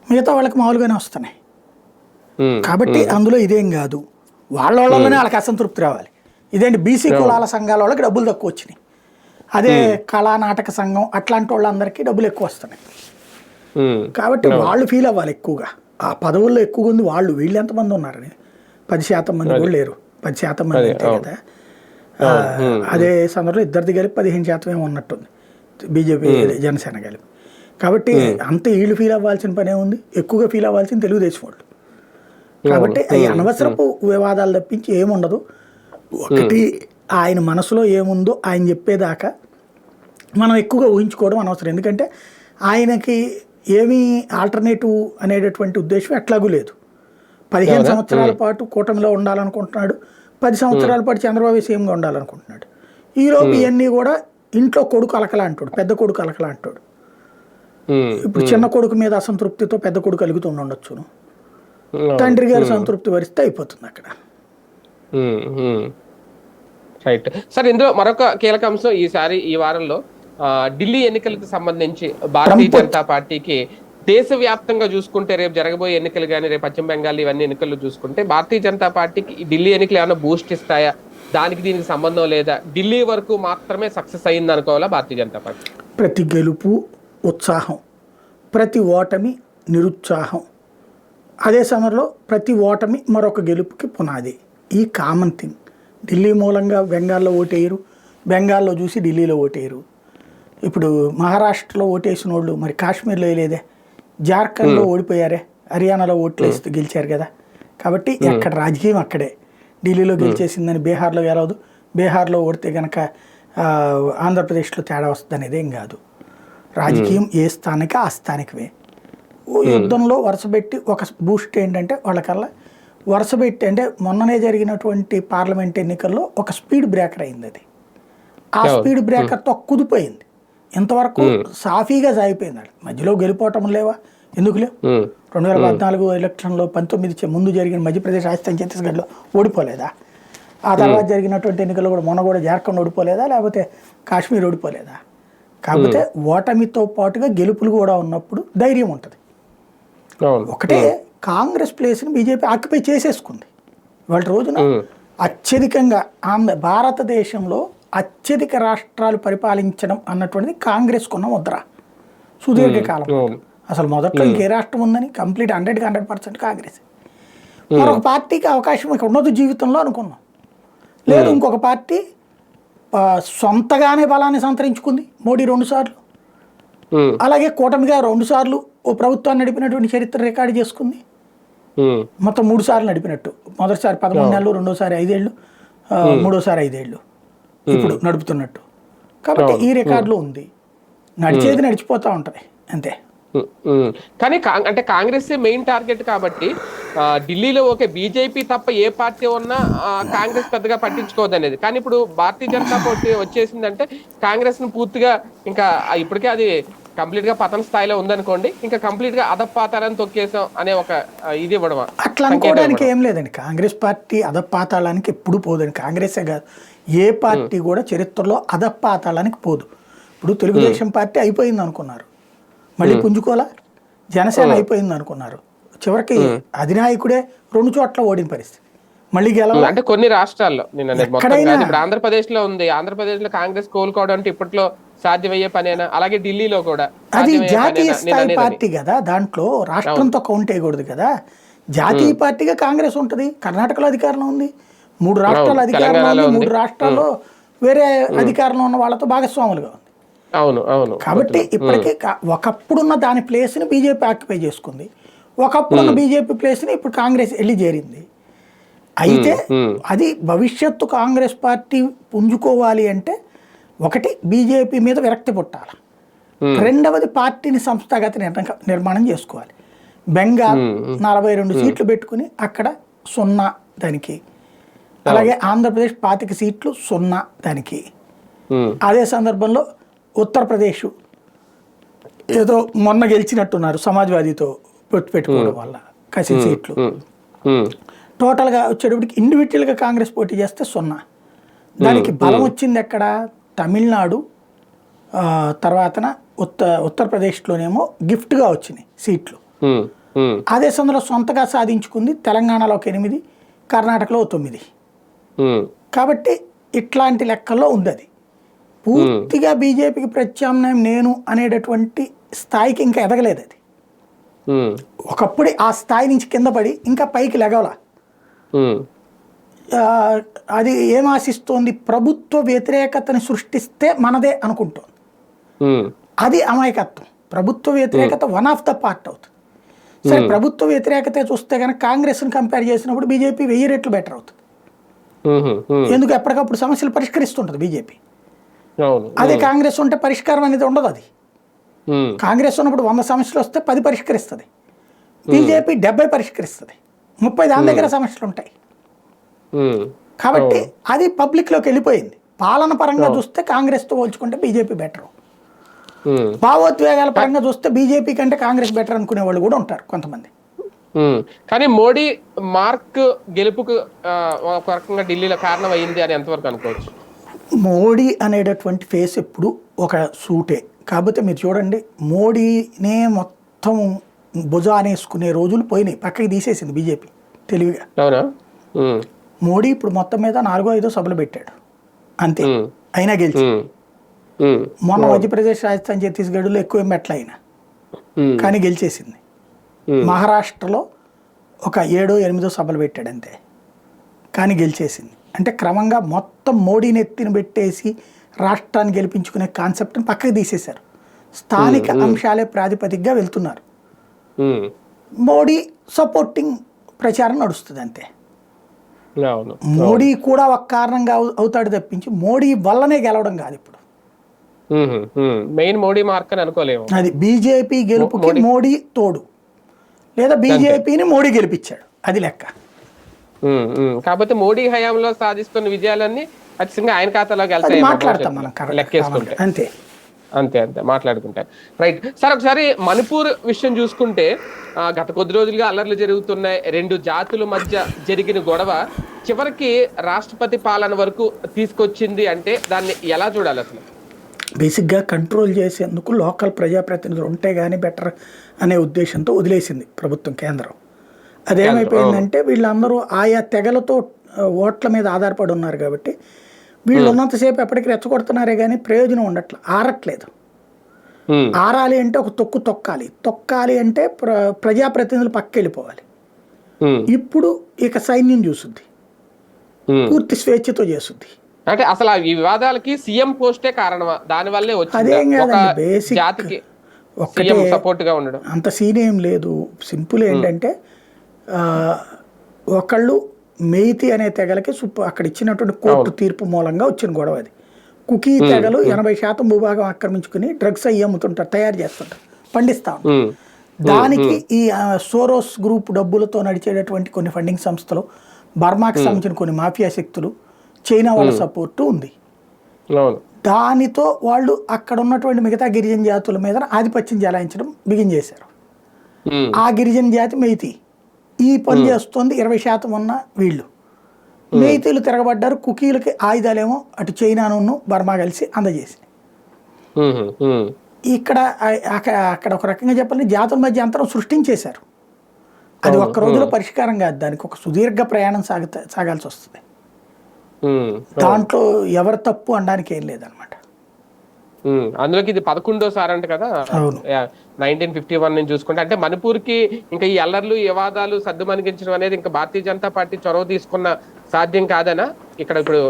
మిగతా వాళ్ళకి మామూలుగానే వస్తున్నాయి. కాబట్టి అందులో ఇదేం కాదు, వాళ్ళలోనే వాళ్ళకి అసంతృప్తి రావాలి. ఇదేంటి బీసీ కులాల సంఘాల వాళ్ళకి డబ్బులు తక్కువ వచ్చినాయి, అదే కళా నాటక సంఘం అట్లాంటి వాళ్ళందరికీ డబ్బులు ఎక్కువ వస్తున్నాయి. కాబట్టి వాళ్ళు ఫీల్ అవ్వాలి ఎక్కువగా. ఆ పదవుల్లో ఎక్కువగా ఉంది వాళ్ళు. వీళ్ళు ఎంతమంది ఉన్నారని 10% మంది కూడా లేరు, 10% మంది అంతే కదా. అదే సందర్భంలో ఇద్దరిది కలిపి 15% ఏమో ఉన్నట్టుంది బీజేపీ జనసేన కలిపి. కాబట్టి అంత వీళ్ళు ఫీల్ అవ్వాల్సిన పనే ఉంది, ఎక్కువగా ఫీల్ అవ్వాల్సిన తెలుగుదేశం వాళ్ళు. కాబట్టి అవి అనవసరపు వివాదాలు తప్పించి ఏముండదు. ఒకటి ఆయన మనసులో ఏముందో ఆయన చెప్పేదాకా మనం ఎక్కువగా ఊహించుకోవడం అనవసరం. ఎందుకంటే ఆయనకి ఏమీ ఆల్టర్నేటివ్ అనేటటువంటి ఉద్దేశం ఎట్లాగూ లేదు. 15 సంవత్సరాల పాటు కూటమిలో ఉండాలనుకుంటున్నాడు, 10 సంవత్సరాల పాటు చంద్రబాబు సీఎంగా ఉండాలనుకుంటున్నాడు. ఈలోపు ఇవన్నీ కూడా ఇంట్లో కొడుకు అలకలా అంటాడు, పెద్ద కొడుకు అలకలా అంటాడు. ఇప్పుడు చిన్న కొడుకు మీద అసంతృప్తితో పెద్ద కొడుకు కలుగుతూ ఉండొచ్చును, తండ్రి గారి సంతృప్తి వరిస్తే అయిపోతుంది అక్కడ. రైట్ సార్, ఇందులో మరొక కీలక అంశం ఈ వారంలో ఢిల్లీ ఎన్నికలకు సంబంధించి భారతీయ జనతా పార్టీకి దేశవ్యాప్తంగా చూసుకుంటే రేపు జరగబోయే ఎన్నికలు కానీ రేపు పశ్చిమ బెంగాల్ ఇవన్నీ ఎన్నికలు చూసుకుంటే భారతీయ జనతా పార్టీకి ఢిల్లీ ఎన్నికలు ఏమైనా బూస్ట్ ఇస్తాయా, దానికి దీనికి సంబంధం లేదా, ఢిల్లీ వరకు మాత్రమే సక్సెస్ అయింది అనుకోవాలా భారతీయ జనతా పార్టీ? ప్రతి గెలుపు ఉత్సాహం, ప్రతి ఓటమి నిరుత్సాహం, అదే సమయంలో ప్రతి ఓటమి మరొక గెలుపుకి పునాది. ఈ కామన్ థింగ్. ఢిల్లీ మూలంగా బెంగాల్లో ఓటేయరు, బెంగాల్లో చూసి ఢిల్లీలో ఓటేయరు. ఇప్పుడు మహారాష్ట్రలో ఓటేసిన వాళ్ళు మరి కాశ్మీర్లో వేయలేదే, జార్ఖండ్లో ఓడిపోయారే, హర్యానాలో ఓట్లు వేస్తూ గెలిచారు కదా. కాబట్టి ఎక్కడ రాజకీయం అక్కడే. ఢిల్లీలో గెలిచేసిందని బీహార్లో గెలవదు, బీహార్లో ఓడితే కనుక ఆంధ్రప్రదేశ్లో తేడా వస్తుంది అనేది ఏం కాదు. రాజకీయం ఏ స్థానిక ఆ స్థానికమే. యుద్ధంలో వరుసపెట్టి ఒక బూస్ట్ ఏంటంటే వాళ్ళకల్లా వరుసపెట్టి, అంటే మొన్ననే జరిగినటువంటి పార్లమెంట్ ఎన్నికల్లో ఒక స్పీడ్ బ్రేకర్ అయింది. అది ఆ స్పీడ్ బ్రేకర్తో కుదిపోయింది. ఇంతవరకు సాఫీగా సాగిపోయింది. అది మధ్యలో గెలిపోవటం లేవా, ఎందుకు లేవు? 2014 ఎలక్షన్లో 19 ముందు జరిగిన మధ్యప్రదేశ్, రాజస్థాన్, ఛత్తీస్గఢ్లో ఓడిపోలేదా? ఆ తర్వాత జరిగినటువంటి ఎన్నికల్లో కూడా మొన్న కూడా జార్ఖండ్ ఓడిపోలేదా, లేకపోతే కాశ్మీర్ ఓడిపోలేదా? కాకపోతే ఓటమితో పాటుగా గెలుపులు కూడా ఉన్నప్పుడు ధైర్యం ఉంటుంది. ఒకటే కాంగ్రెస్ ప్లేస్ని బీజేపీ ఆక్యుపై చేసేసుకుంది. వాళ్ళ రోజున అత్యధికంగా భారతదేశంలో అత్యధిక రాష్ట్రాలు పరిపాలించడం అన్నటువంటిది కాంగ్రెస్కు ఉన్న ముద్ర సుదీర్ఘకాలం. అసలు మొదట్లో ఇంకే రాష్ట్రం ఉందని కంప్లీట్ 100కి 100% కాంగ్రెస్. మరొక పార్టీకి అవకాశం ఇక ఉన్నది జీవితంలో అనుకున్నాం. లేదు, ఇంకొక పార్టీ సొంతగానే బలాన్ని సంతరించుకుంది. మోడీ 2 సార్లు, అలాగే కూటమిగా 2 సార్లు ఓ ప్రభుత్వాన్ని నడిపినటువంటి చరిత్ర రికార్డు చేసుకుంది. మొత్తం 3 సార్లు నడిపినట్టు. మొదటిసారి 13 నెలలు, రెండోసారి 5 ఏళ్ళు, మూడోసారి 5 ఏళ్ళు ఇప్పుడు నడుపుతున్నట్టు. కాబట్టి ఈ రికార్డులో ఉంది. నడిచేది నడిచిపోతూ ఉంటుంది అంతే. కానీ అంటే కాంగ్రెస్ మెయిన్ టార్గెట్ కాబట్టి ఢిల్లీలో ఓకే, బీజేపీ తప్ప ఏ పార్టీ ఉన్నా కాంగ్రెస్ పెద్దగా పట్టించుకోవద్దు అనేది. కానీ ఇప్పుడు భారతీయ జనతా పార్టీ వచ్చేసిందంటే కాంగ్రెస్ ను పూర్తిగా ఇంకా ఇప్పటికే అది కంప్లీట్ గా పతన స్థాయిలో ఉందనుకోండి, ఇంకా కంప్లీట్ గా అధపాతాళాన్ని తొక్కేసాం అనే ఒక ఇది ఇవ్వడం. అట్లా అనుకోవడానికి ఏం లేదండి. కాంగ్రెస్ పార్టీ అధపాతాళానికి ఎప్పుడు పోదండి. కాంగ్రెసే కాదు, ఏ పార్టీ కూడా చరిత్రలో అధపాతాళానికి పోదు. ఇప్పుడు తెలుగుదేశం పార్టీ అయిపోయింది అనుకున్నారు, మళ్ళీ పుంజుకోలా. జనసేన అయిపోయింది అనుకున్నారు, చివరికి అధినాయకుడే 2 చోట్ల ఓడిన పరిస్థితి. మళ్ళీ గెలవాలి అంటే కొన్ని రాష్ట్రాల్లో ఇప్పుడు ఆంధ్రప్రదేశ్ లో ఉంది. ఆంధ్రప్రదేశ్ లో కాంగ్రెస్ కోలుకోవడం అంటే ఇప్పట్లో సాధ్యమయ్యే పనేనా? అలాగే ఢిల్లీలో కూడా అది జాతీయ స్థాయి పార్టీ కదా, దాంట్లో రాష్ట్రంతో కౌంట్ చేయకూడదు కదా. జాతీయ పార్టీగా కాంగ్రెస్ ఉంటుంది. కర్ణాటకలో అధికారంలో ఉంది, 3 రాష్ట్రాల అధికారంలో ఉంది, 3 రాష్ట్రాల్లో వేరే అధికారంలో ఉన్న వాళ్ళతో భాగస్వాములుగా ఉంది. అవును అవును. కాబట్టి ఇప్పటికీ ఒకప్పుడున్న దాని ప్లేస్ని బీజేపీ ఆక్యుపై చేసుకుంది, ఒకప్పుడున్న బీజేపీ ప్లేస్ని ఇప్పుడు కాంగ్రెస్ వెళ్ళి చేరింది. అయితే అది భవిష్యత్తు కాంగ్రెస్ పార్టీ పుంజుకోవాలి అంటే ఒకటి బీజేపీ మీద విరక్తి పుట్టాలి, రెండవది పార్టీని సంస్థాగత నిర్మాణం చేసుకోవాలి. బెంగాల్ 42 సీట్లు పెట్టుకుని అక్కడ 0 దానికి, అలాగే ఆంధ్రప్రదేశ్ 25 సీట్లు 0 దానికి. అదే సందర్భంలో ఉత్తరప్రదేశ్ ఏదో మొన్న గెలిచినట్టున్నారు సమాజ్వాదీతో పెట్టుకోవడం వల్ల కసి సీట్లు. టోటల్గా వచ్చేటప్పటికి ఇండివిజువల్గా కాంగ్రెస్ పోటీ చేస్తే 0. దానికి బలం వచ్చింది ఎక్కడ? తమిళనాడు, తర్వాతన ఉత్తరప్రదేశ్లోనేమో గిఫ్ట్గా వచ్చినాయి సీట్లు. అదే సందర్భంలో సొంతగా సాధించుకుంది తెలంగాణలో 8, కర్ణాటకలో 9. కాబట్టి ఇట్లాంటి లెక్కల్లో ఉంది. అది పూర్తిగా బీజేపీకి ప్రత్యామ్నాయం నేను అనేటటువంటి స్థాయికి ఇంకా ఎదగలేదు. అది ఒకప్పుడే ఆ స్థాయి నుంచి కింద పడి ఇంకా పైకి లెగవల. అది ఏం ఆశిస్తోంది? ప్రభుత్వ వ్యతిరేకతని సృష్టిస్తే మనదే అనుకుంటోంది. అది అమాయకత్వం. ప్రభుత్వ వ్యతిరేకత వన్ ఆఫ్ ద పార్ట్ అవుతుంది. సరే, ప్రభుత్వ వ్యతిరేకత చూస్తే కనుక కాంగ్రెస్ని కంపేర్ చేసినప్పుడు బీజేపీ 1000 రెట్లు బెటర్ అవుతుంది. ఎందుకు? ఎప్పటికప్పుడు సమస్యలు పరిష్కరిస్తుంటుంది బీజేపీ. అదే కాంగ్రెస్ ఉంటే పరిష్కారం అనేది ఉండదు. అది కాంగ్రెస్ ఉన్నప్పుడు 100 సమస్యలు వస్తే 10 పరిష్కరిస్తుంది, బీజేపీ 70 పరిష్కరిస్తుంది, 30 దాని దగ్గర సమస్యలు ఉంటాయి. కాబట్టి అది పబ్లిక్లోకి వెళ్ళిపోయింది. పాలన పరంగా చూస్తే కాంగ్రెస్తో పోల్చుకుంటే బీజేపీ బెటర్, భావోద్వేగాల పరంగా చూస్తే బీజేపీ కంటే కాంగ్రెస్ బెటర్ అనుకునే వాళ్ళు కూడా ఉంటారు కొంతమంది. కానీ మోడీ మార్క్ గెలుపుకు ఒక రకంగా ఢిల్లీలో కారణం అయింది అని ఎంతవరకు అనుకోవచ్చు? మోడీ అనేటటువంటి ఫేస్ ఎప్పుడు ఒక సూటే. కాకపోతే మీరు చూడండి, మోడీనే మొత్తం భుజానేసుకునే రోజులు పోయినాయి, పక్కకి తీసేసింది బీజేపీ తెలివిగా. అవునా? మోడీ ఇప్పుడు మొత్తం మీద 4-5 సభలు పెట్టాడు అంతే, అయినా గెలిచి. మొన్న మధ్యప్రదేశ్, రాజస్థాన్, ఛత్తీస్గఢ్లో ఎక్కువ మెట్ల అయినా కానీ గెలిచేసింది. మహారాష్ట్రలో ఒక 7-8 సభలు పెట్టాడు అంతే, కానీ గెలిచేసింది. అంటే క్రమంగా మొత్తం మోడీని ఎత్తిన పెట్టేసి రాష్ట్రాన్ని గెలిపించుకునే కాన్సెప్ట్ని పక్కకి తీసేశారు. స్థానిక అంశాలే ప్రాతిపదికగా వెళ్తున్నారు. మోడీ సపోర్టింగ్ ప్రచారం నడుస్తుంది అంతే. మోడీ కూడా ఒక కారణంగా అవుతాడు తప్పించి మోడీ వల్లనే గెలవడం కాదు ఇప్పుడు. మెయిన్ మోడీ మార్క్ అని అనుకోలేము. అది బీజేపీ గెలుపుకి మోడీ తోడు, లేదా బీజేపీని మోడీ గెలిపించాడు, అది లెక్క. కాకపోతే మోడీ హయాంలో సాధిస్తున్న విజయాలన్నీ ఖచ్చితంగా ఆయన ఖాతాలోకి వెళ్తాయి మాట్లాడతాం మనం లెక్కేసుకుంటే. అంతే అంతే అంతే మాట్లాడుకుంటారు. రైట్ సార్, ఒకసారి మణిపూర్ విషయం చూసుకుంటే గత కొద్ది రోజులుగా అల్లర్లు జరుగుతున్నాయి. 2 జాతుల మధ్య జరిగిన గొడవ చివరికి రాష్ట్రపతి పాలన వరకు తీసుకొచ్చింది అంటే దాన్ని ఎలా చూడాలి అసలు? బేసిక్గా కంట్రోల్ చేసేందుకు లోకల్ ప్రజాప్రతినిధులు ఉంటే కానీ బెటర్ అనే ఉద్దేశంతో వదిలేసింది ప్రభుత్వం, కేంద్రం. అదేమైపోయిందంటే వీళ్ళందరూ ఆయా తెగలతో ఓట్ల మీద ఆధారపడి ఉన్నారు కాబట్టి వీళ్ళు ఉన్నంతసేపు ఎప్పటికీ రెచ్చగొడుతున్నారే కానీ ప్రయోజనం ఉండట్లేదు, ఆరట్లేదు. ఆరాలి అంటే ఒక తొక్కాలి అంటే ప్రజాప్రతినిధులు పక్కకి వెళ్ళిపోవాలి. ఇప్పుడు ఇక సైన్యం చూసుద్ది, పూర్తి స్వేచ్ఛతో చేస్తుంది. అంటే అసలు ఈ వివాదాలకి సీఎం పోస్టే కారణమా? దాని వల్లే అదేం కాదండి, బేసిక్ ఒక్కటే సపోర్ట్ గా ఉండడం, అంత సీన్ ఏం లేదు. సింపుల్ ఏంటంటే ఒకళ్ళు మెయితి అనే తెగలకి అక్కడ ఇచ్చినటువంటి కోర్టు తీర్పు మూలంగా వచ్చిన గొడవ అది. కుకీ తెగలు 80% భూభాగం ఆక్రమించుకుని డ్రగ్స్ అయ్యి అమ్ముతుంటారు, తయారు చేస్తుంటారు, పండిస్తూ ఉంటారు. దానికి ఈ సోరోస్ గ్రూప్ డబ్బులతో నడిచేటటువంటి కొన్ని ఫండింగ్ సంస్థలు, బర్మాకి సంబంధించిన కొన్ని మాఫియా శక్తులు, చైనా వాళ్ళ సపోర్టు ఉంది. దానితో వాళ్ళు అక్కడ ఉన్నటువంటి మిగతా గిరిజన జాతుల మీద ఆధిపత్యం చెలాయించడం బిగిన్ చేశారు. ఆ గిరిజన జాతి మెయితి ఈ పని చేస్తుంది. 20% ఉన్న వీళ్ళు మెయితీలు తిరగబడ్డారు. కుకీలకి ఆయుధాలేమో అటు చైనాను బర్మా కలిసి అందజేసి ఇక్కడ అక్కడ ఒక రకంగా చెప్పాలంటే జాతుల మధ్య అంతరం సృష్టించేశారు. అది ఒక్క రోజులో పరిష్కారం కాదు, దానికి ఒక సుదీర్ఘ ప్రయాణం సాగాల్సి వస్తుంది. దాంట్లో ఎవరు తప్పు అనడానికి ఏం లేదనమాట. అందులోకి ఇది 11వ అంట కదా 1951 నుంచి చూసుకుంటే. అంటే మణిపూర్ కి ఇంకా ఈ అల్లర్లు వివాదాలు సద్దుమణిగించడం అనేది ఇంకా భారతీయ జనతా పార్టీ చొరవ తీసుకున్న సాధ్యం కాదనా ఇక్కడ ఇప్పుడు?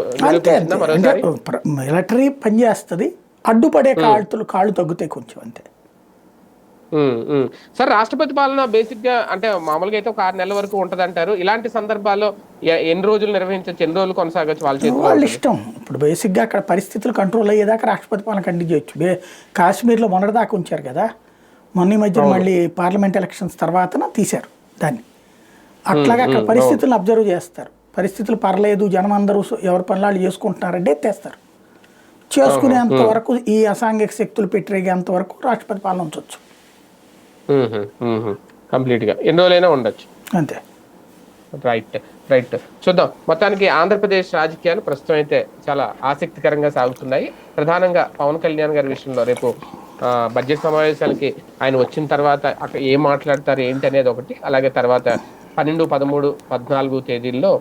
మిలిటరీ పనిచేస్తుంది, అడ్డుపడే కాళ్ళు తగ్గుతాయి కొంచెం, అంతే. సార్, రాష్ట్రపతి పాలన బేసిక్ గా అంటే మామూలుగా అయితే ఒక 6 నెలల వరకు ఉంటది అంటారు. ఇలాంటి సందర్భాల్లో ఎన్ని రోజులు నిర్వహించవచ్చు, ఎన్ని రోజులు కొనసాగచ్చు వాళ్ళ ఇష్టం. ఇప్పుడు బేసిక్ గా అక్కడ పరిస్థితులు కంట్రోల్ అయ్యేదాకా రాష్ట్రపతి పాలన కంటిన్యూ చేయొచ్చు. కాశ్మీర్లో మొన్నటిదాకా ఉంచారు కదా, మొన్న మధ్య మళ్ళీ పార్లమెంట్ ఎలక్షన్స్ తర్వాత తీశారు దాన్ని. అట్లాగే అక్కడ పరిస్థితులను అబ్జర్వ్ చేస్తారు. పరిస్థితులు పర్లేదు, జనం అందరూ ఎవరి పనులు చేసుకుంటున్నారంటే ఎత్తేస్తారు. చేసుకునేంత వరకు ఈ అసాంఘిక శక్తులు పెట్టిరేగేంత వరకు రాష్ట్రపతి పాలన ఉంచవచ్చు. కంప్లీట్ గా ఎన్ని రోజులైనా ఉండొచ్చు, అంతే. రైట్ చూద్దాం. మొత్తానికి ఆంధ్రప్రదేశ్ రాజకీయాలు ప్రస్తుతం అయితే చాలా ఆసక్తికరంగా సాగుతున్నాయి. ప్రధానంగా పవన్ కళ్యాణ్ గారి విషయంలో రేపు బడ్జెట్ సమావేశాలకి ఆయన వచ్చిన తర్వాత అక్కడ ఏం మాట్లాడతారు ఏంటి అనేది ఒకటి, అలాగే తర్వాత 12, 13, 14 తేదీల్లో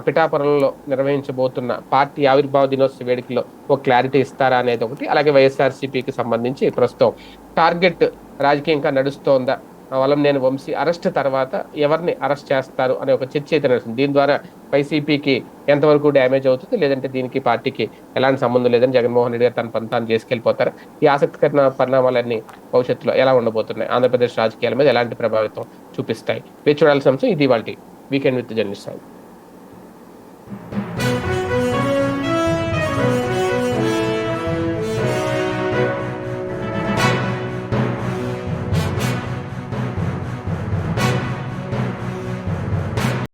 పిఠాపురంలో నిర్వహించబోతున్న పార్టీ ఆవిర్భావ దినోత్సవ వేడుకలో ఒక క్లారిటీ ఇస్తారా అనేది ఒకటి, అలాగే వైఎస్ఆర్సీపీకి సంబంధించి ప్రస్తుతం టార్గెట్ రాజకీయంగా నడుస్తోందా, వలంనేని వంశీ అరెస్ట్ తర్వాత ఎవరిని అరెస్ట్ చేస్తారు అనే ఒక చర్చ అయితే నడుస్తుంది. దీని ద్వారా వైసీపీకి ఎంతవరకు డ్యామేజ్ అవుతుంది, లేదంటే దీనికి పార్టీకి ఎలాంటి సంబంధం లేదని జగన్మోహన్ రెడ్డి గారు తన పని తాను చేసుకెళ్ళిపోతారు. ఈ ఆసక్తికరమైన పరిణామాలన్నీ భవిష్యత్తులో ఎలా ఉండబోతున్నాయి, ఆంధ్రప్రదేశ్ రాజకీయాల మీద ఎలాంటి ప్రభావితం చూపిస్తాయి, వేచి చూడాల్సిన అంశం. ఇది వాళ్ళ వీకెండ్ విత్ జర్నలిస్ట్.